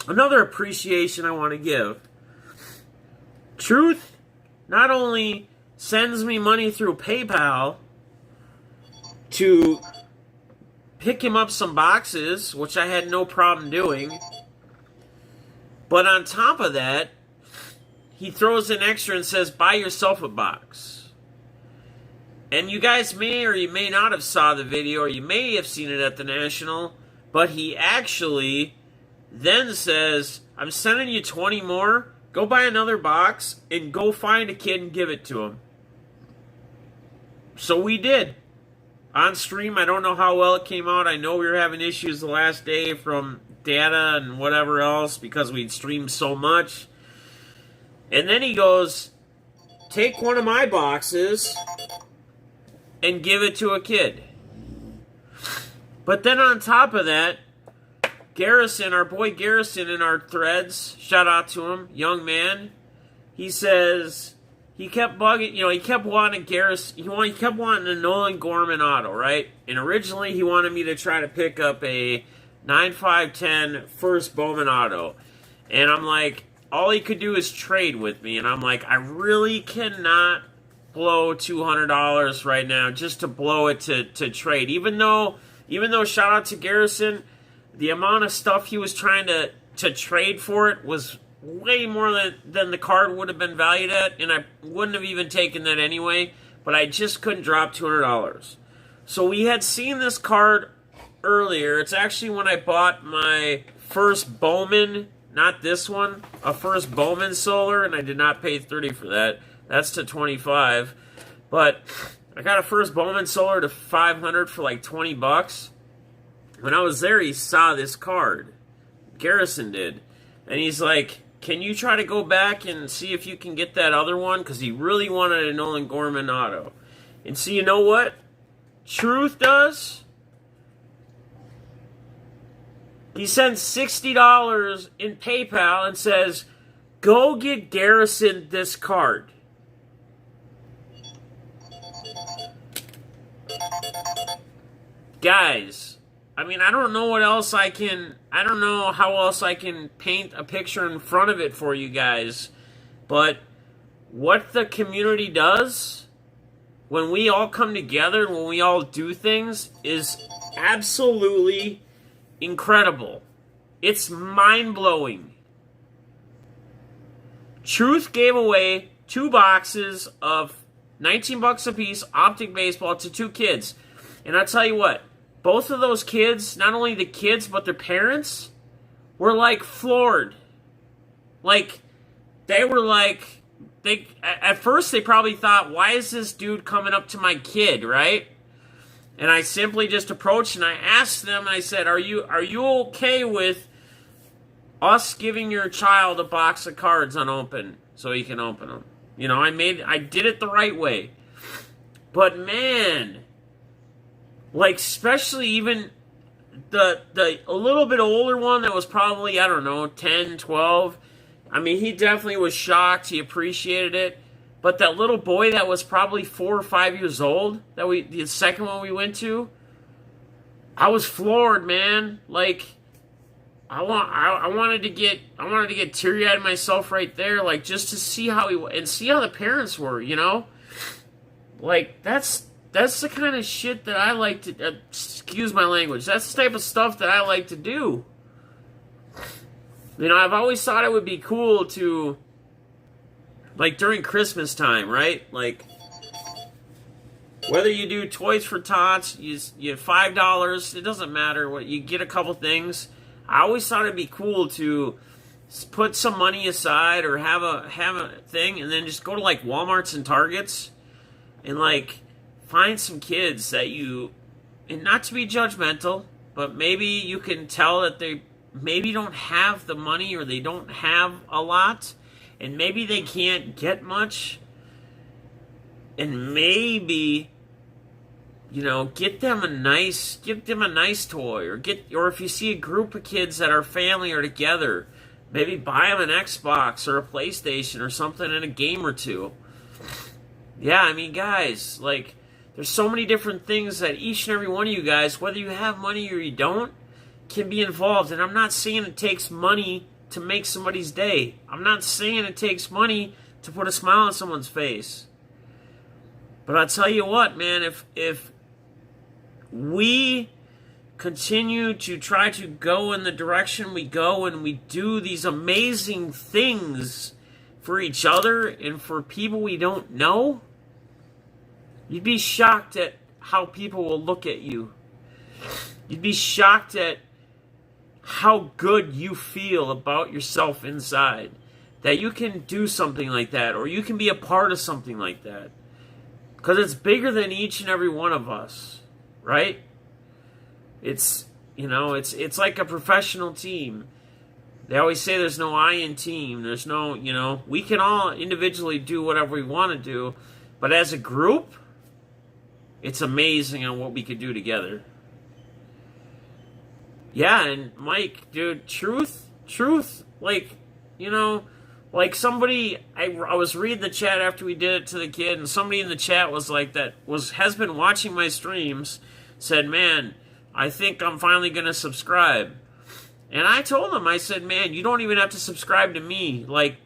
Another appreciation I want to give. Truth not only sends me money through PayPal to pick him up some boxes, which I had no problem doing, but on top of that, he throws in extra and says, buy yourself a box. And you guys may or you may not have saw the video, or you may have seen it at the National, but he actually then says, I'm sending you 20 more, go buy another box, and go find a kid and give it to him. So we did. On stream, I don't know how well it came out. I know we were having issues the last day from data and whatever else because we'd streamed so much. And then he goes, take one of my boxes and give it to a kid. But then on top of that, Garrison, our boy Garrison in our threads, shout out to him, young man, he says he kept bugging, he kept wanting Garrison, he kept wanting a Nolan Gorman auto, right? And originally he wanted me to try to pick up a 9.510 first Bowman auto. And I'm like, all he could do is trade with me. And I'm like, I really cannot blow $200 right now just to blow it to trade. Even though shout out to Garrison, the amount of stuff he was trying to trade for it was way more than the card would have been valued at, and I wouldn't have even taken that anyway, but I just couldn't drop $200. So we had seen this card earlier. It's actually when I bought my first Bowman, not this one, a first Bowman Solar, and I did not pay $30 for that. That's to $25. But I got a first Bowman Solar to $500 for like $20. When I was there, he saw this card. Garrison did. And he's like, can you try to go back and see if you can get that other one? Because he really wanted a Nolan Gorman auto. And see, you know what Truth does? He sends $60 in PayPal and says, go get Garrison this card. Guys, I mean, I don't know how else I can paint a picture in front of it for you guys. But what the community does when we all come together, when we all do things, is absolutely incredible. It's mind-blowing. Truth gave away 2 boxes of $19 a piece Optic Baseball to 2 kids. And I'll tell you what, both of those kids, not only the kids, but their parents, were like floored. Like, at first they probably thought, why is this dude coming up to my kid, right? And I simply just approached and I asked them, I said, are you okay with us giving your child a box of cards unopened so he can open them? I did it the right way. But man, like, especially even the a little bit older one that was probably, I don't know, 10, 12. I mean, he definitely was shocked. He appreciated it. But that little boy that was probably 4 or 5 years old, the second one we went to, I was floored, man. Like, I wanted to get teary-eyed myself right there, like, just to see how the parents were, Like, that's the kind of shit that I like to, excuse my language, that's the type of stuff that I like to do. I've always thought it would be cool to, like, during Christmas time, right? Like, whether you do Toys for Tots, you have $5, it doesn't matter what, you get a couple things. I always thought it'd be cool to put some money aside or have a thing and then just go to, like, Walmarts and Targets and, like, find some kids that and not to be judgmental, but maybe you can tell that they maybe don't have the money or they don't have a lot, and maybe they can't get much, and maybe, get them a nice toy, or if you see a group of kids that are family or together, maybe buy them an Xbox or a PlayStation or something and a game or two. Yeah, I mean, guys, like, there's so many different things that each and every one of you guys, whether you have money or you don't, can be involved. And I'm not saying it takes money to make somebody's day. I'm not saying it takes money to put a smile on someone's face. But I'll tell you what, man, if we continue to try to go in the direction we go and we do these amazing things for each other and for people we don't know, you'd be shocked at how people will look at you. You'd be shocked at how good you feel about yourself inside. That you can do something like that, or you can be a part of something like that. Because it's bigger than each and every one of us, right? It's, it's like a professional team. They always say there's no I in team. There's no, we can all individually do whatever we want to do. But as a group, it's amazing on what we could do together. Yeah, and Mike, dude, truth, like, like somebody, I was reading the chat after we did it to the kid, and somebody in the chat was like, has been watching my streams, said, man, I think I'm finally going to subscribe. And I told him, I said, man, you don't even have to subscribe to me. Like,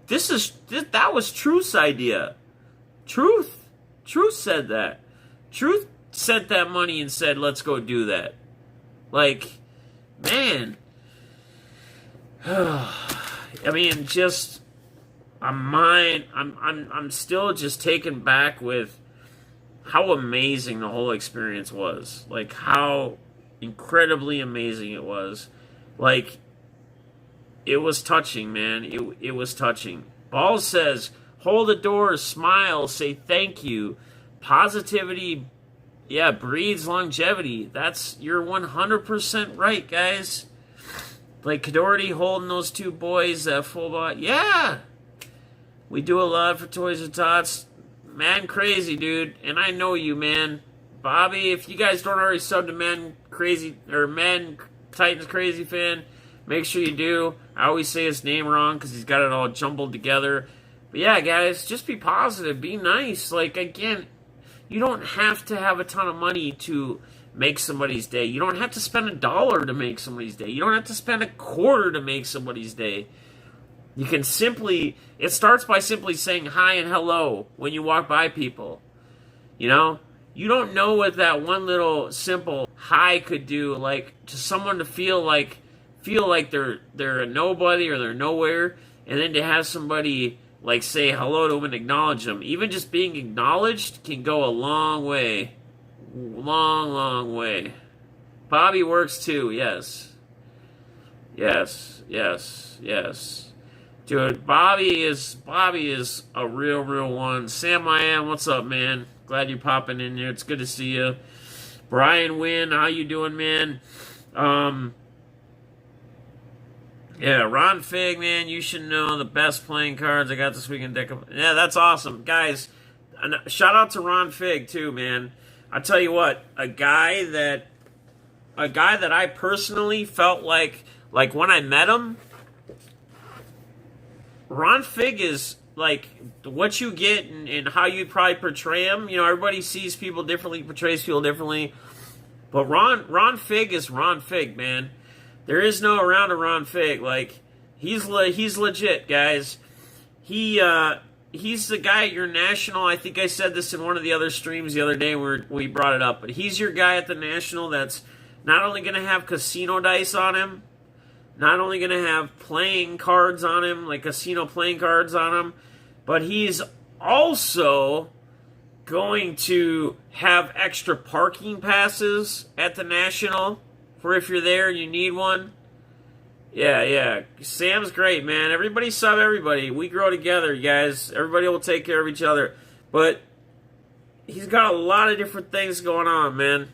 that was Truth's idea. Truth said that. Truth sent that money and said, let's go do that. Like, man. I mean, just, I'm still just taken back with how amazing the whole experience was. Like, how incredibly amazing it was. Like, it was touching, man. It was touching. Ball says, hold the door, smile, say thank you. Positivity, yeah, breeds longevity. You're 100% right, guys. Like, Doherty holding those two boys, full body. Yeah! We do a lot for Toys and Tots. Man crazy, dude. And I know you, man. Bobby, if you guys don't already sub to Man Titans Crazy Fan, make sure you do. I always say his name wrong because he's got it all jumbled together. But yeah, guys, just be positive. Be nice. Like, again, you don't have to have a ton of money to make somebody's day. You don't have to spend $1 to make somebody's day. You don't have to spend $0.25 to make somebody's day. You can it starts by simply saying hi and hello when you walk by people. You don't know what that one little simple hi could do, like, to someone to feel like they're a nobody or they're nowhere, and then to have somebody, like, say hello to them and acknowledge them. Even just being acknowledged can go a long way. Long way. Bobby works too, yes. Yes. Dude, Bobby is a real one. Sam I am, what's up, man? Glad you're popping in there. It's good to see you. Brian Wynn, how you doing, man? Yeah, Ron Fig, man, you should know the best playing cards I got this weekend. Yeah, that's awesome. Guys, shout out to Ron Fig, too, man. I tell you what, a guy that I personally felt like when I met him, Ron Fig is like what you get and how you probably portray him. Everybody sees people differently, portrays people differently. But Ron Fig is Ron Fig, man. There is no around a Ron Fig. Like, he's legit, guys. He's the guy at your national. I think I said this in one of the other streams the other day where we brought it up. But he's your guy at the national that's not only going to have casino dice on him, not only going to have playing cards on him, like casino playing cards on him, but he's also going to have extra parking passes at the national for if you're there and you need one. Yeah. Sam's great, man. Everybody sub everybody. We grow together, you guys. Everybody will take care of each other. But he's got a lot of different things going on, man.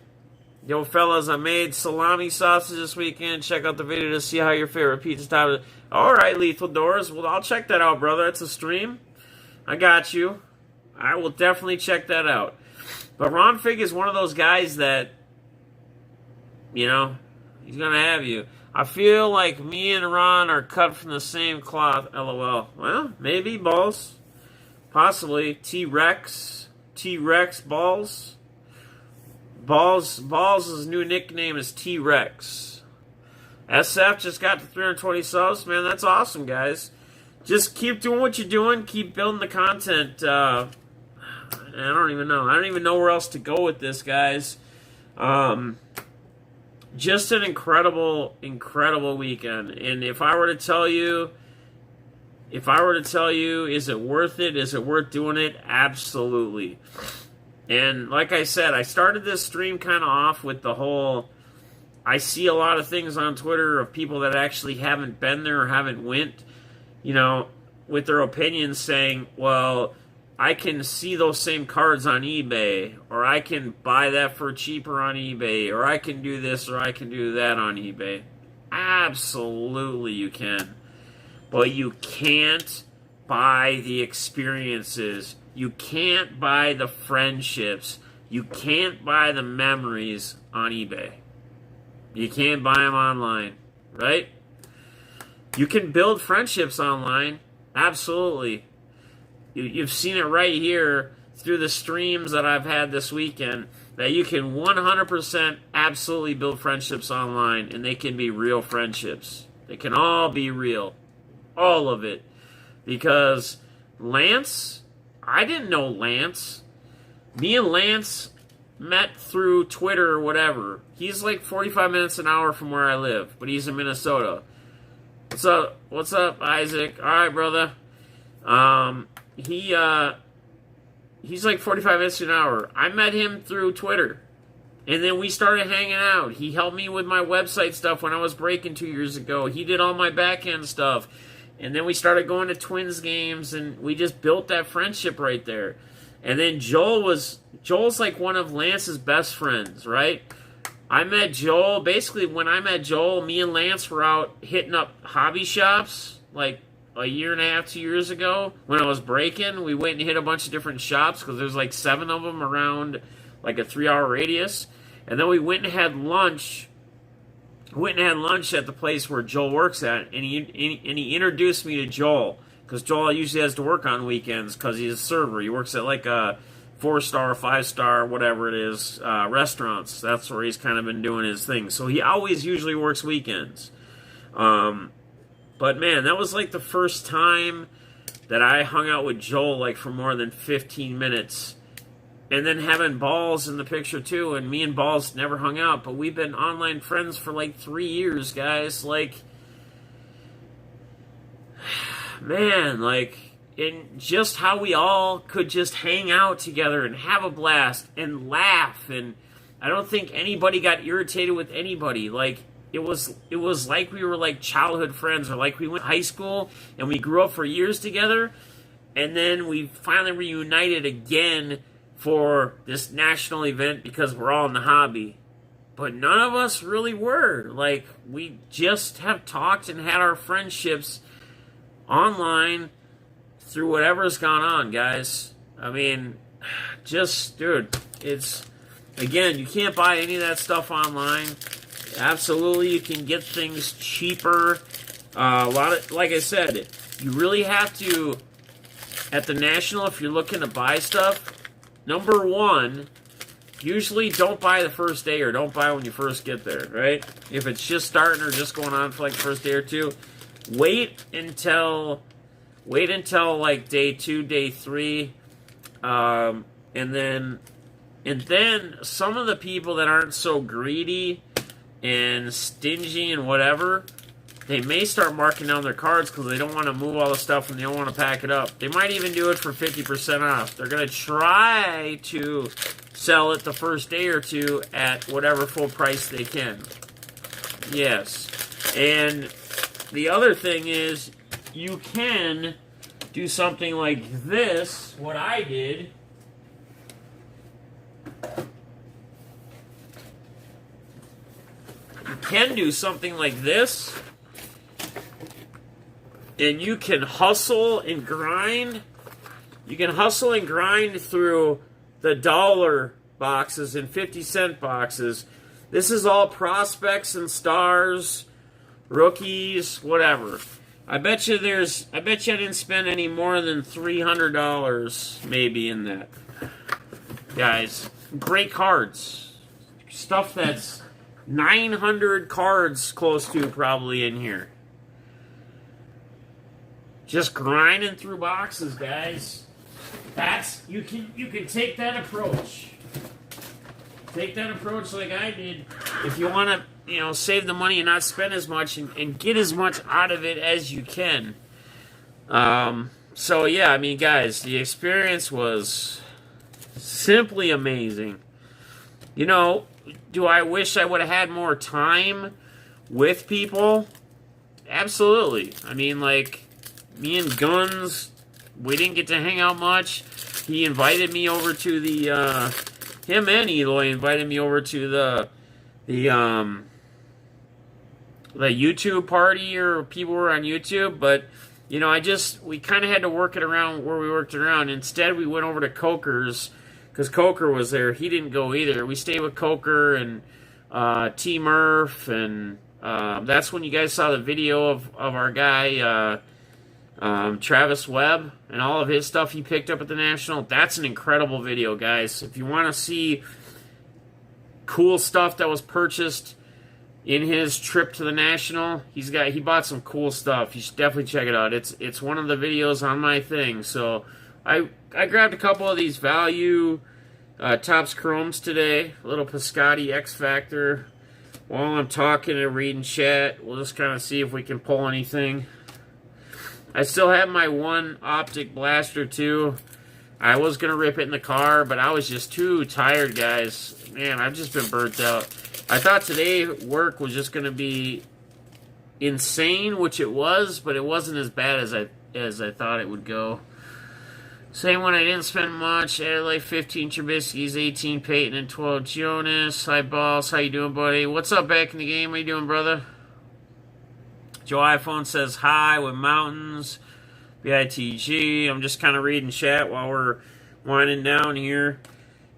Yo, fellas, I made salami sausage this weekend. Check out the video to see how your favorite pizza type is. All right, Lethal Doors. Well, I'll check that out, brother. It's a stream. I got you. I will definitely check that out. But Ron Fig is one of those guys that, he's going to have you. I feel like me and Ron are cut from the same cloth, LOL. Well, maybe, boss. Possibly. T-Rex. T-Rex Balls. Balls' new nickname is T-Rex. SF just got to 320 subs. Man, that's awesome, guys. Just keep doing what you're doing. Keep building the content. I don't even know. I don't even know where else to go with this, guys. Just an incredible, incredible weekend. And if I were to tell you, is it worth it? Is it worth doing it? Absolutely. And like I said, I started this stream kind of off with the whole, I see a lot of things on Twitter of people that actually haven't been there or haven't went, you know, with their opinions saying, well, I can see those same cards on eBay, or I can buy that for cheaper on eBay, or I can do this or I can do that on eBay. Absolutely you can. But you can't buy the experiences. You can't buy the friendships. You can't buy the memories on eBay. You can't buy them online, right? You can build friendships online. Absolutely. You've seen it right here through the streams that I've had this weekend, that you can 100% absolutely build friendships online, and they can be real friendships. They can all be real. All of it. Because Lance, I didn't know Lance. Me and Lance met through Twitter or whatever. He's like 45 minutes an hour from where I live, but he's in Minnesota. What's up? What's up, Isaac? All right, brother. He's like 45 minutes an hour. I met him through Twitter. And then we started hanging out. He helped me with my website stuff when I was breaking 2 years ago. He did all my back-end stuff. And then we started going to Twins games, and we just built that friendship right there. And then Joel's like one of Lance's best friends, right? I met Joel, basically when I met Joel, me and Lance were out hitting up hobby shops, like a year and a half, 2 years ago, when I was breaking. We went and hit a bunch of different shops, because there's like 7 of them around like a 3-hour radius. And then we went and had lunch. Went and had lunch at the place where Joel works at, and he introduced me to Joel, because Joel usually has to work on weekends because he's a server. He works at like a 4-star, 5-star, whatever it is, restaurants. That's where he's kind of been doing his thing. So he always usually works weekends. But man, that was like the first time that I hung out with Joel like for more than 15 minutes. And then having Balls in the picture too, and me and Balls never hung out, but we've been online friends for like 3 years, guys. Like, man, like, and just how we all could just hang out together and have a blast and laugh, and I don't think anybody got irritated with anybody. Like, it was like we were like childhood friends, or like we went to high school and we grew up for years together, and then we finally reunited again for this national event because we're all in the hobby. But none of us really were. Like, we just have talked and had our friendships online through whatever's gone on, guys. I mean, just, dude, it's, again, you can't buy any of that stuff online. Absolutely, you can get things cheaper. A lot of, like I said, you really have to, at the National, if you're looking to buy stuff, number one, usually don't buy the first day, or don't buy when you first get there, right? If it's just starting or just going on for like the first day or two, wait until like day 2, day 3, and then some of the people that aren't so greedy and stingy and whatever, they may start marking down their cards because they don't want to move all the stuff and they don't want to pack it up. They might even do it for 50% off. They're going to try to sell it the first day or two at whatever full price they can. Yes. And the other thing is, you can do something like this, what I did. You can do something like this, and you can hustle and grind. You can hustle and grind through the dollar boxes and 50-cent boxes. This is all prospects and stars, rookies, whatever. I bet you I didn't spend any more than $300 maybe in that. Guys, great cards. Stuff that's 900 cards close to probably in here. Just grinding through boxes, guys. You can take that approach. Take that approach like I did. If you want to, save the money and not spend as much and get as much out of it as you can. So yeah, I mean, guys, the experience was simply amazing. Do I wish I would have had more time with people? Absolutely. I mean, like, me and Guns, we didn't get to hang out much. He invited me over to the, him and Eloy invited me over to the YouTube party, or people were on YouTube, but, we kind of had to work it around where we worked around. Instead, we went over to Coker's, because Coker was there. He didn't go either. We stayed with Coker and T. Murph, and that's when you guys saw the video of our guy, Travis Webb, and all of his stuff he picked up at the National. That's an incredible video, guys. If you want to see cool stuff that was purchased in his trip to the National, he bought some cool stuff. You should definitely check it out. It's one of the videos on my thing. So I grabbed a couple of these value Topps Chromes today. A little Piscotti X Factor. While I'm talking and reading chat, we'll just kind of see if we can pull anything. I still have my one optic blaster too. I was going to rip it in the car, but I was just too tired, guys. Man, I've just been burnt out. I thought today work was just going to be insane, which it was, but it wasn't as bad as I thought it would go. Same one, I didn't spend much. Added like 15 Trubisky's, 18 Peyton, and 12 Jonas. Hi, Boss. How you doing, buddy? What's up back in the game? How you doing, brother? Joe iPhone says hi with mountains. BITG. I'm just kind of reading chat while we're winding down here.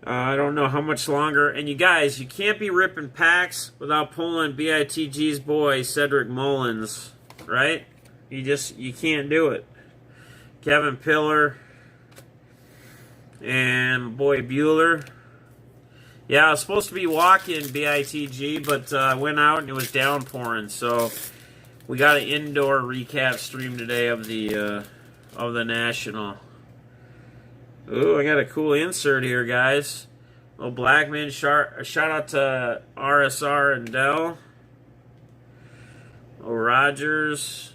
I don't know how much longer. And you guys, you can't be ripping packs without pulling BITG's boy, Cedric Mullins. Right? You can't do it. Kevin Pillar. And boy Bueller. Yeah, I was supposed to be walking BITG, but I went out and it was downpouring. So we got an indoor recap stream today of the National. Ooh, I got a cool insert here, guys. Little Blackman. Shout out to RSR and Dell. Oh, Rogers.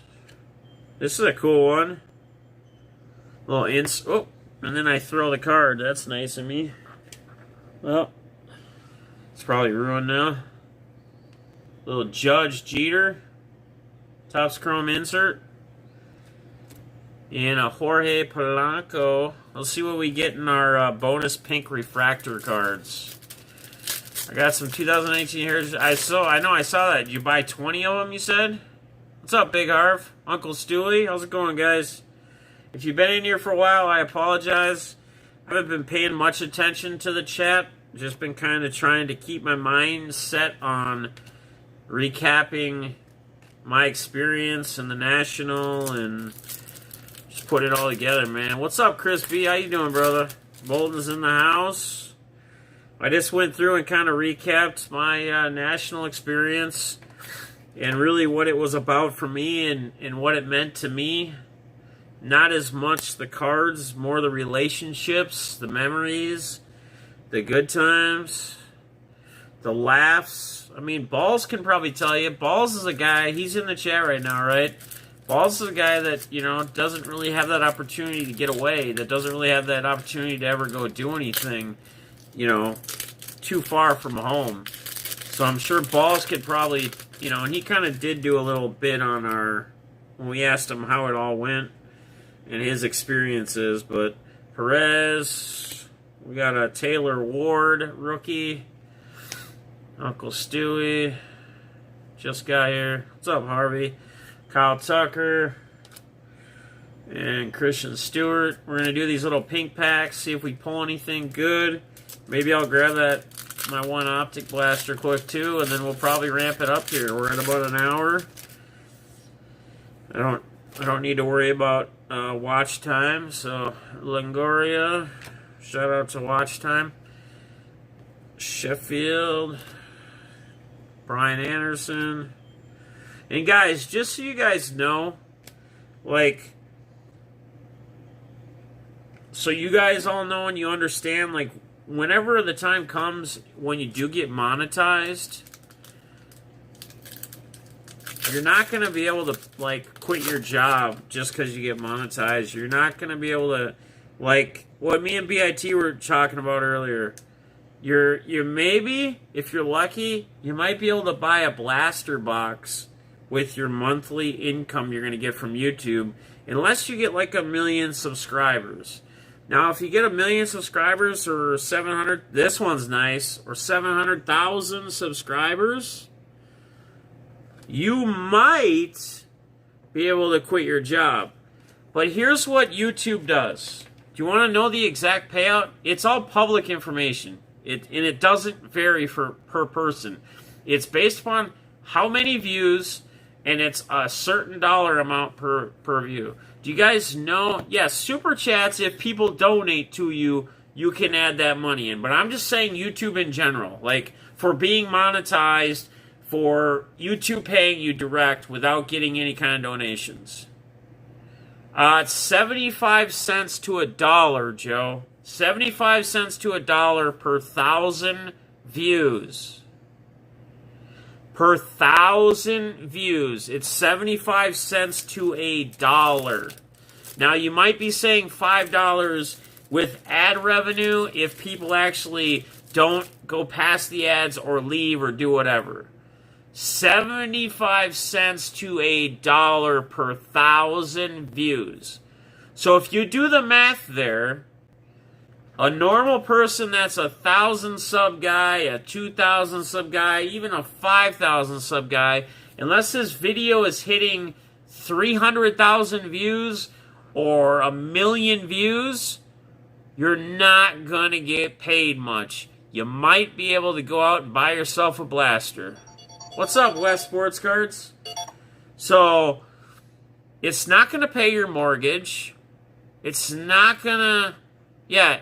This is a cool one. Little oh, and then I throw the card. That's nice of me. Well, it's probably ruined now. Little Judge Jeter. Topps Chrome insert. And a Jorge Polanco. Let's see what we get in our bonus pink refractor cards. I got some 2019 Heritage. I know I saw that. Did you buy 20 of them, you said? What's up, Big Harv? Uncle Stewie? How's it going, guys? If you've been in here for a while, I apologize. I haven't been paying much attention to the chat. Just been kind of trying to keep my mind set on recapping my experience in the National and just put it all together, man. What's up, Chris B? How you doing, brother? Bolton's in the house. I just went through and kind of recapped my National experience and really what it was about for me and what it meant to me. Not as much the cards, more the relationships, the memories, the good times, the laughs. I mean, Balls can probably tell you. Balls is a guy, he's in the chat right now, right? Balls is a guy that, doesn't really have that opportunity to get away, that doesn't really have that opportunity to ever go do anything, too far from home. So I'm sure Balls could probably, and he kind of did do a little bit on when we asked him how it all went and his experiences. But Perez, we got a Taylor Ward rookie. Uncle Stewie just got here. What's up, Harvey? Kyle Tucker and Christian Stewart. We're going to do these little pink packs, see if we pull anything good. Maybe I'll grab my one optic blaster quick too, and then we'll probably ramp it up here. We're at about an hour. I don't need to worry about watch time. So, Longoria, shout out to watch time. Sheffield, Brian Anderson. And guys, just so you guys know, like, so you guys all know and you understand, like, whenever the time comes when you do get monetized, you're not going to be able to, like, quit your job just because you get monetized. You're not going to be able to, like, what me and BIT were talking about earlier. You're maybe, if you're lucky, you might be able to buy a blaster box with your monthly income you're going to get from YouTube, unless you get, like, 1 million subscribers. Now, if you get 1 million subscribers or 700, this one's nice, or 700,000 subscribers, you might be able to quit your job. But here's what YouTube does. Do you want to know the exact payout? It's all public information. And it doesn't vary per person. It's based upon how many views, and it's a certain dollar amount per view. Do you guys know? Yes, super chats, if people donate to you, you can add that money in. But I'm just saying YouTube in general. Like, for being monetized, for YouTube paying you direct without getting any kind of donations. It's 75 cents to $1, Joe. 75 cents to $1 per 1,000 views. Per 1,000 views, it's 75 cents to $1. Now, you might be saying $5 with ad revenue if people actually don't go past the ads or leave or do whatever. 75 cents to $1 per 1,000 views. So if you do the math there, a normal person that's a 1,000 sub guy, a 2,000 sub guy, even a 5,000 sub guy, unless this video is hitting 300,000 views or 1 million views, you're not going to get paid much. You might be able to go out and buy yourself a blaster. What's up, West Sports Cards? So, it's not going to pay your mortgage. It's not going to... Yeah,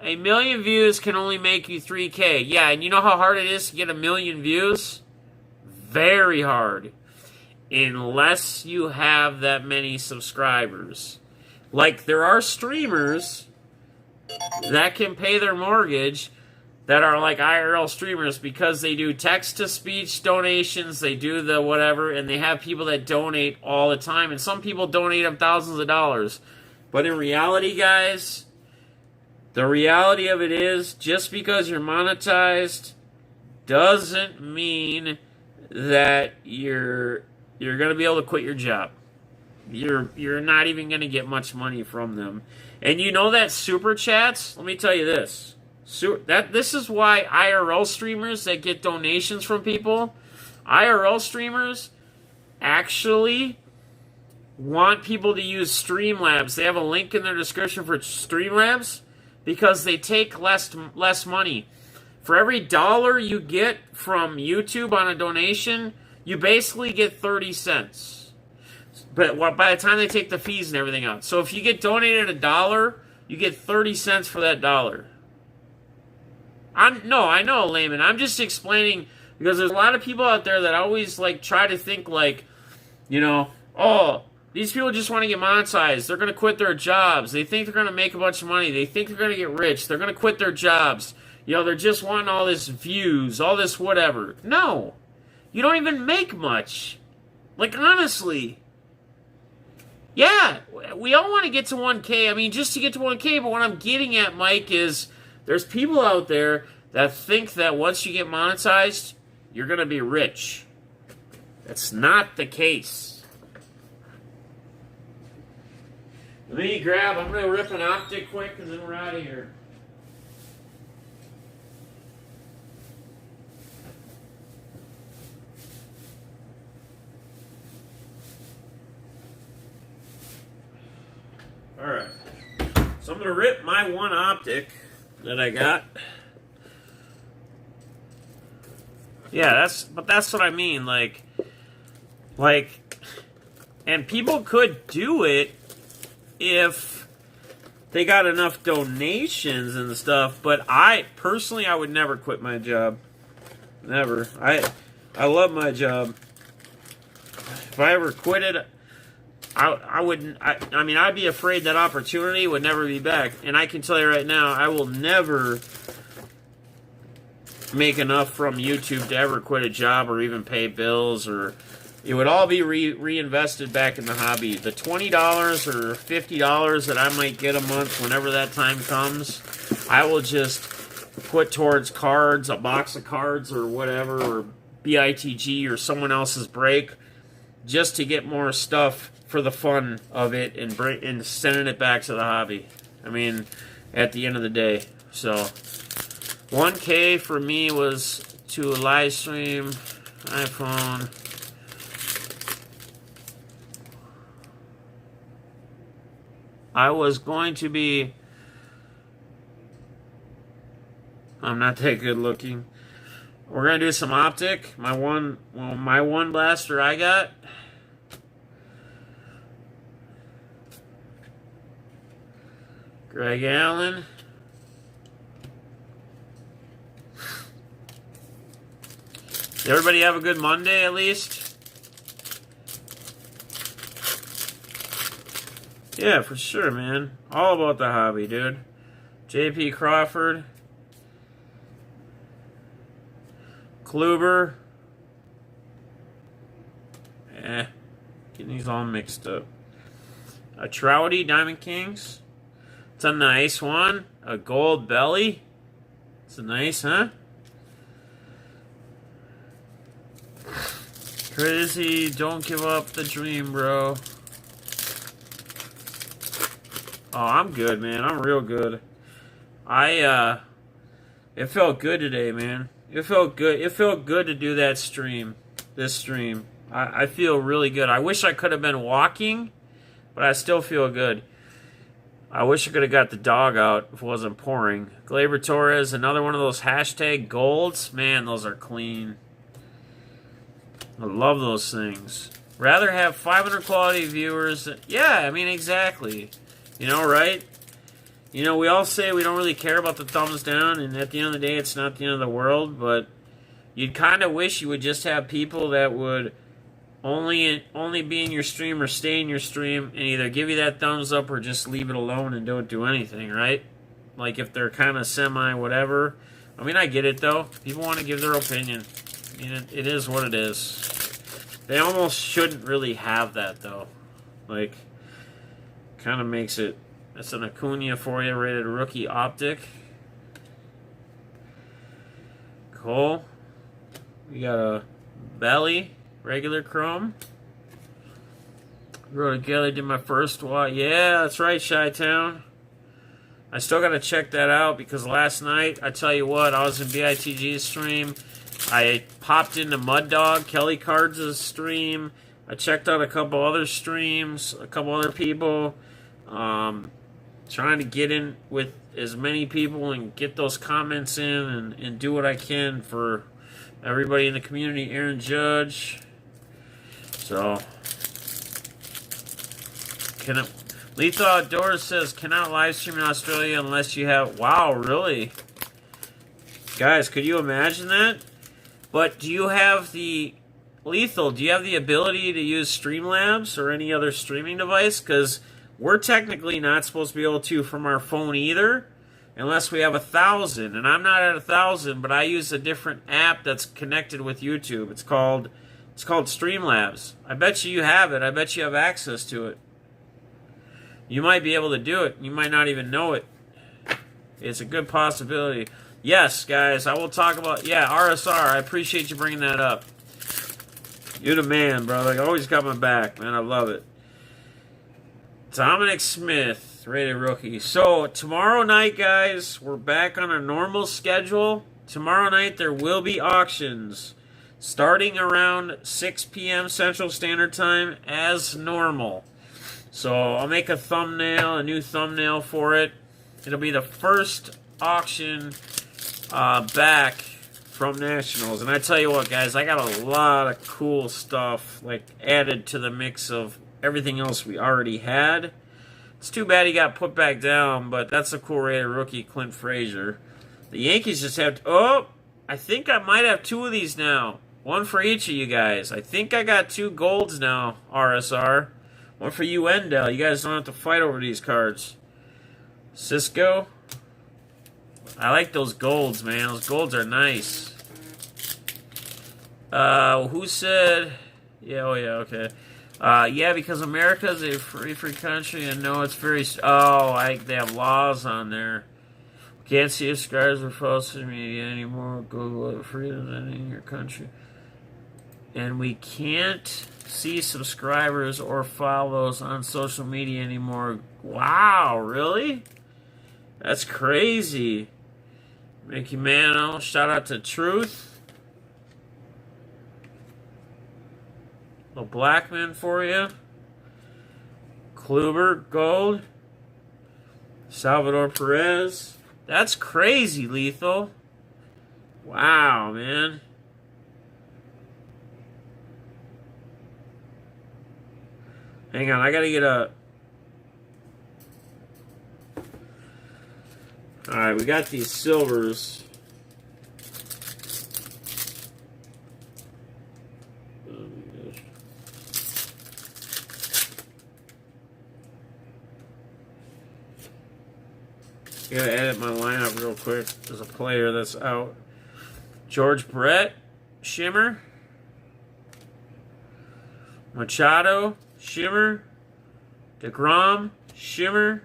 1 million views can only make you $3K. Yeah, and you know how hard it is to get 1 million views? Very hard. Unless you have that many subscribers. Like, there are streamers that can pay their mortgage that are like IRL streamers because they do text-to-speech donations, they do the whatever, and they have people that donate all the time. And some people donate them thousands of dollars. But in reality, guys... The reality of it is, just because you're monetized doesn't mean that you're going to be able to quit your job. You're not even going to get much money from them. And you know that super chats? Let me tell you this. This is why IRL streamers that get donations from people, IRL streamers actually want people to use Streamlabs. They have a link in their description for Streamlabs. Because they take less money. For every dollar you get from YouTube on a donation, you basically get 30 cents. But by the time they take the fees and everything out. So if you get donated $1, you get 30 cents for that dollar. I know, layman. I'm just explaining because there's a lot of people out there that always like try to think like, oh, these people just want to get monetized. They're going to quit their jobs. They think they're going to make a bunch of money. They think they're going to get rich. They're going to quit their jobs. They're just wanting all this views, all this whatever. No. You don't even make much. Like, honestly. Yeah, we all want to get to 1K. I mean, just to get to 1K, but what I'm getting at, Mike, is there's people out there that think that once you get monetized, you're going to be rich. That's not the case. Let me grab, I'm going to rip an optic quick and then we're out of here. Alright. So I'm going to rip my one optic that I got. Yeah, that's what I mean. Like, And people could do it if they got enough donations and stuff, but I would never quit my job. Never. I love my job. If I ever quit it, I wouldn't. I mean, I'd be afraid that opportunity would never be back. And I can tell you right now, I will never make enough from YouTube to ever quit a job or even pay bills, or it would all be reinvested back in the hobby. The $20 or $50 that I might get a month whenever that time comes, I will just put towards cards, a box of cards or whatever, or BITG or someone else's break, just to get more stuff for the fun of it and sending it back to the hobby. I mean, at the end of the day. So, 1K for me was to a live stream, iPhone. I was going to be... I'm not that good looking. We're going to do some optic. My one blaster I got. Greg Allen. Did everybody have a good Monday at least? Yeah, for sure, man. All about the hobby, dude. JP Crawford. Kluber. Getting these all mixed up. A Trouty, Diamond Kings. It's a nice one. A gold belly. It's a nice, huh? Crazy, don't give up the dream, bro. Oh, I'm good, man. I'm real good. It felt good today, man. It felt good. It felt good to do that stream. This stream. I feel really good. I wish I could have been walking, but I still feel good. I wish I could have got the dog out if it wasn't pouring. Gleyber Torres, another one of those hashtag golds. Man, those are clean. I love those things. Rather have 500 quality viewers. Yeah, I mean, exactly. You know, right? You know, we all say we don't really care about the thumbs down, and at the end of the day, it's not the end of the world, but you'd kind of wish you would just have people that would only be in your stream or stay in your stream and either give you that thumbs up or just leave it alone and don't do anything, right? Like if they're kind of semi-whatever. I mean, I get it, though. People want to give their opinion. I mean, it is what it is. They almost shouldn't really have that, though. Like, kind of makes it... That's an Acuna for you, rated rookie optic. Cool. We got a belly, regular chrome. Rode a Galley, did my first walk. Yeah, that's right, Chi-Town. I still got to check that out because last night, I tell you what, I was in BITG's stream. I popped into Mud Dog, Kelly Cards' stream. I checked out a couple other streams, a couple other people. Trying to get in with as many people and get those comments in and do what I can for everybody in the community. Aaron Judge. So, Lethal Outdoors says, cannot live stream in Australia unless you have... Wow, really? Guys, could you imagine that? But do you have the... Lethal, do you have the ability to use Streamlabs or any other streaming device? Because... we're technically not supposed to be able to from our phone either, unless we have 1,000. And I'm not at 1,000, but I use a different app that's connected with YouTube. It's called Streamlabs. I bet you have it. I bet you have access to it. You might be able to do it. You might not even know it. It's a good possibility. Yes, guys, I will talk about... Yeah, RSR, I appreciate you bringing that up. You're the man, brother. You always got my back, man. I love it. Dominic Smith, rated rookie. So, tomorrow night, guys, we're back on a normal schedule. Tomorrow night, there will be auctions starting around 6 p.m. Central Standard Time as normal. So, I'll make a new thumbnail for it. It'll be the first auction back from Nationals. And I tell you what, guys, I got a lot of cool stuff, like, added to the mix of everything else we already had. It's too bad he got put back down, but that's a cool rated rookie, Clint Frazier. The Yankees just have... Oh! I think I might have 2 of these now. One for each of you guys. I think I got 2 golds now, RSR. One for you, Endell. You guys don't have to fight over these cards. Cisco. I like those golds, man. Those golds are nice. Who said... Yeah, oh yeah, okay. Yeah, because America is a free country, and no, it's very... they have laws on there. Can't see if subscribers or false media anymore. Google freedom in your country. And we can't see subscribers or follows on social media anymore. Wow, really? That's crazy. Mickey Mano, shout out to Truth. Little Blackman for you. Kluber, gold. Salvador Perez. That's crazy, Lethal. Wow, man. Hang on, I gotta get a... Alright, we got these silvers. Gotta edit my lineup real quick. There's a player that's out. George Brett, Shimmer. Machado, Shimmer. DeGrom, Shimmer.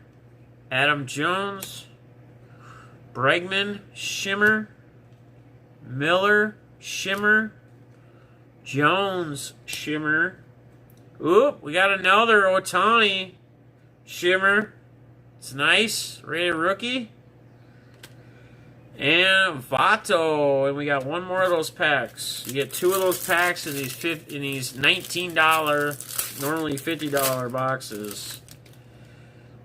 Adam Jones. Bregman, Shimmer. Miller, Shimmer. Jones, Shimmer. Oop, we got another Ohtani, Shimmer. It's nice. Rated rookie. And Vato. And we got one more of those packs. You get 2 of those packs in these $19, normally $50 boxes.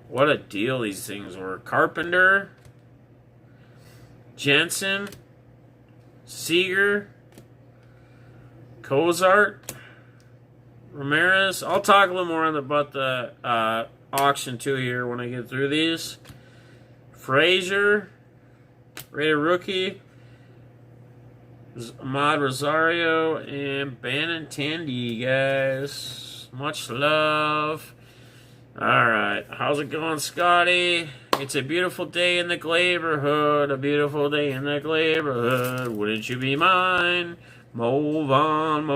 What a deal these things were. Carpenter. Jensen. Seager. Cozart. Ramirez. I'll talk a little more about the auction too here when I get through these. Frazier, rated rookie. Ahmad Rosario and Bannon Tandy, guys. Much love. Alright, how's it going, Scotty? It's a beautiful day in the Glaberhood. A beautiful day in the Glaberhood. Wouldn't you be mine? Move on, my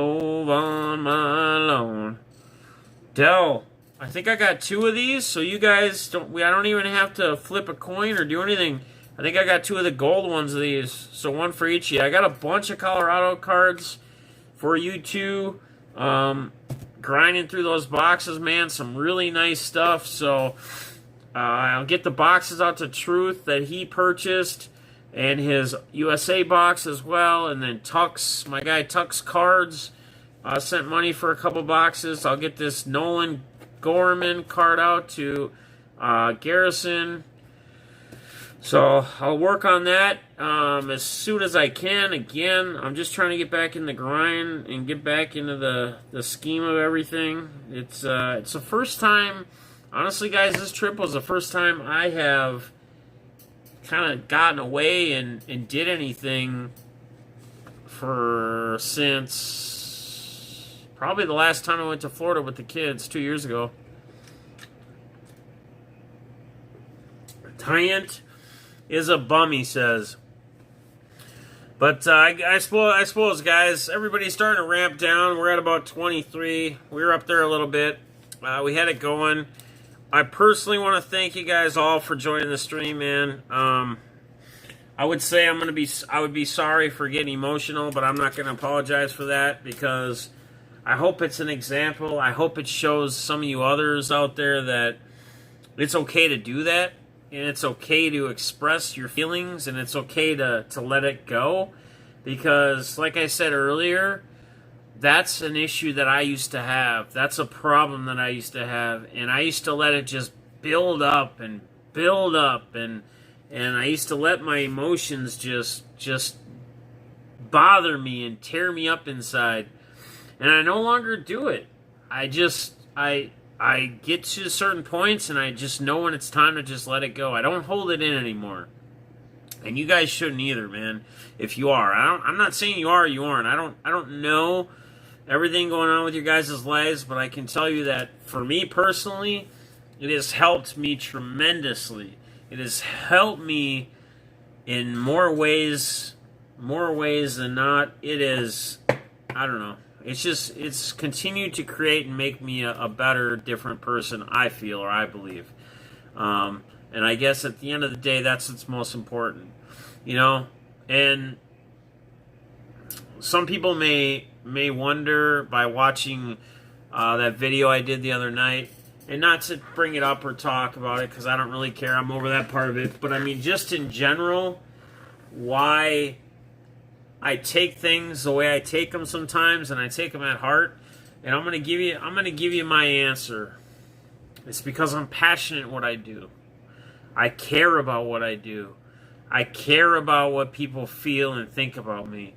lawn. Dell. I think I got 2 of these, so you guys don't... I don't even have to flip a coin or do anything. I think I got 2 of the gold ones of these, so one for each of you. I got a bunch of Colorado cards for you two. Grinding through those boxes, man. Some really nice stuff, so I'll get the boxes out to Truth that he purchased and his USA box as well, and then Tux, my guy Tux Cards, sent money for a couple boxes. I'll get this Nolan Gorman card out to Garrison. So I'll work on that as soon as I can. Again, I'm just trying to get back in the grind and get back into the scheme of everything. It's the first time, honestly, guys. This trip was the first time I have kind of gotten away and did anything since probably the last time I went to Florida with the kids 2 years ago. Tyant is a bum, he says. But I suppose, guys, everybody's starting to ramp down. We're at about 23. We were up there a little bit. We had it going. I personally want to thank you guys all for joining the stream, man. I would say I would be sorry for getting emotional, but I'm not going to apologize for that because I hope it's an example. I hope it shows some of you others out there that it's okay to do that. And it's okay to express your feelings, and it's okay to let it go. Because, like I said earlier, that's an issue that I used to have. That's a problem that I used to have. And I used to let it just build up. And I used to let my emotions just bother me and tear me up inside. And I no longer do it. I I get to certain points and I just know when it's time to just let it go. I don't hold it in anymore. And you guys shouldn't either, man. If you are, I'm not saying you are or you aren't. I don't know everything going on with your guys' lives, but I can tell you that for me personally, it has helped me tremendously. It has helped me in more ways than not. It is, I don't know. It's continued to create and make me a better, different person, I feel, or I believe. And I guess at the end of the day, that's what's most important. You know? And some people may wonder by watching that video I did the other night, and not to bring it up or talk about it because I don't really care. I'm over that part of it. But I mean, just in general, why I take things the way I take them sometimes, and I take them at heart. And I'm gonna give you my answer. It's because I'm passionate in what I do. I care about what I do. I care about what people feel and think about me.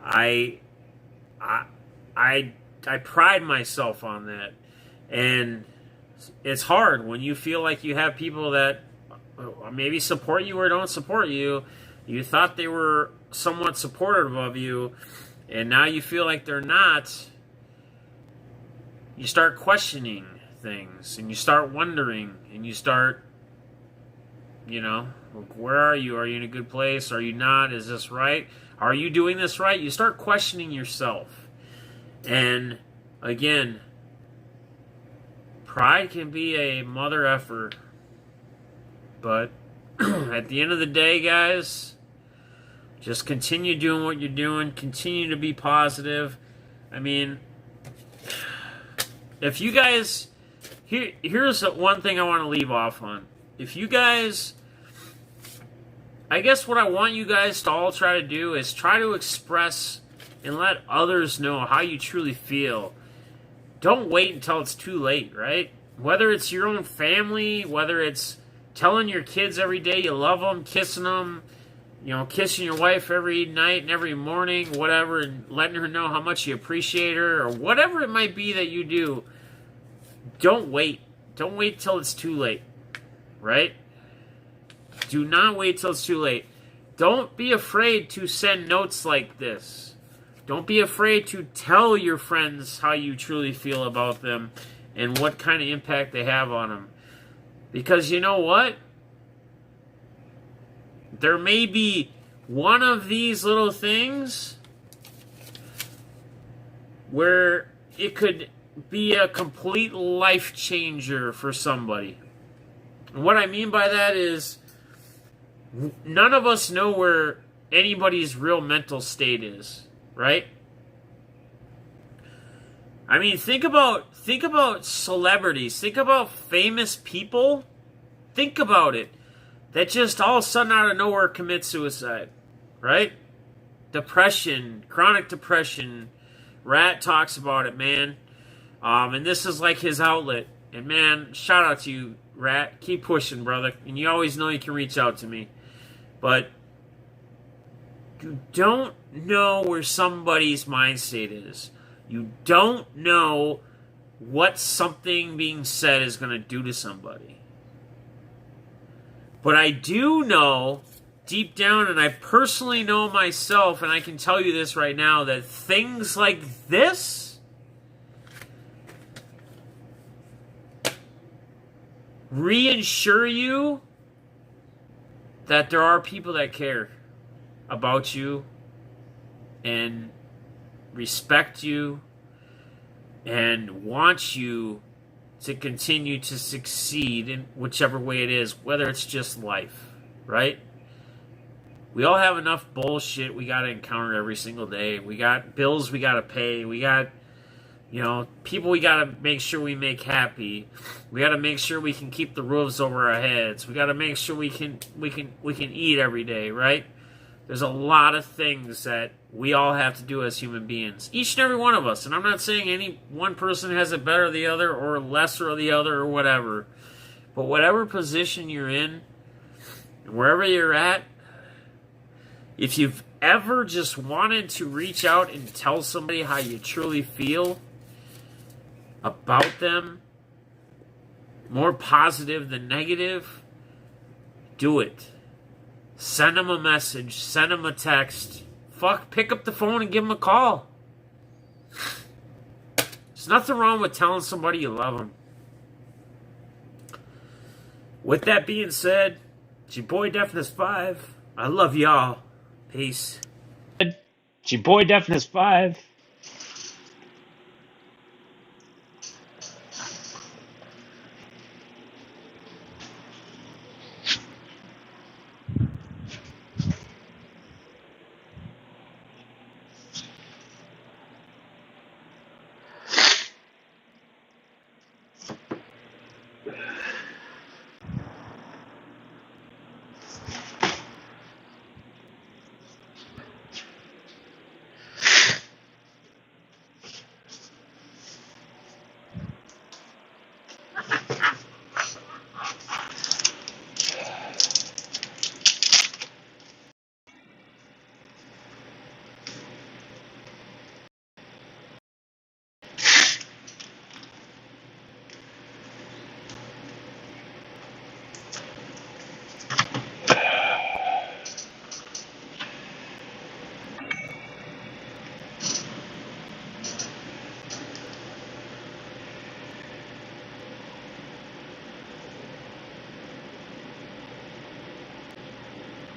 I pride myself on that, and it's hard when you feel like you have people that maybe support you or don't support you. You thought they were somewhat supportive of you, and now you feel like they're not. You start questioning things, and you start wondering, and you start, where are you? Are you in a good place? Are you not? Is this right? Are you doing this right? You start questioning yourself. And again, pride can be a mother effer. But at the end of the day, guys, just continue doing what you're doing. Continue to be positive. I mean, if you guys... Here's one thing I want to leave off on. If you guys... I guess what I want you guys to all try to do is try to express and let others know how you truly feel. Don't wait until it's too late, right? Whether it's your own family, whether it's telling your kids every day you love them, kissing them, kissing your wife every night and every morning, whatever, and letting her know how much you appreciate her, or whatever it might be that you do. Don't wait. Don't wait till it's too late, right? Do not wait till it's too late. Don't be afraid to send notes like this. Don't be afraid to tell your friends how you truly feel about them and what kind of impact they have on them. Because you know what? There may be one of these little things where it could be a complete life changer for somebody. And what I mean by that is none of us know where anybody's real mental state is, right? I mean, think about celebrities. Think about famous people. Think about it. That just all of a sudden out of nowhere commit suicide, right? Depression, chronic depression. Rat talks about it, man. And this is like his outlet. And man, shout out to you, Rat. Keep pushing, brother. And you always know you can reach out to me. But you don't know where somebody's mind state is. You don't know what something being said is going to do to somebody. But I do know deep down, and I personally know myself, and I can tell you this right now, that things like this reassure you that there are people that care about you and respect you and want you to continue to succeed in whichever way it is, whether it's just life, right? We all have enough bullshit we got to encounter every single day. We got bills we got to pay. We got, people we got to make sure we make happy. We got to make sure we can keep the roofs over our heads. We got to make sure we can eat every day, right? There's a lot of things that we all have to do as human beings. Each and every one of us. And I'm not saying any one person has it better than the other or lesser of the other or whatever. But whatever position you're in, wherever you're at, if you've ever just wanted to reach out and tell somebody how you truly feel about them, more positive than negative, do it. Send them a message. Send them a text. Fuck, pick up the phone and give them a call. There's nothing wrong with telling somebody you love them. With that being said, it's your boy Deafness5. I love y'all. Peace. It's your boy Deafness5.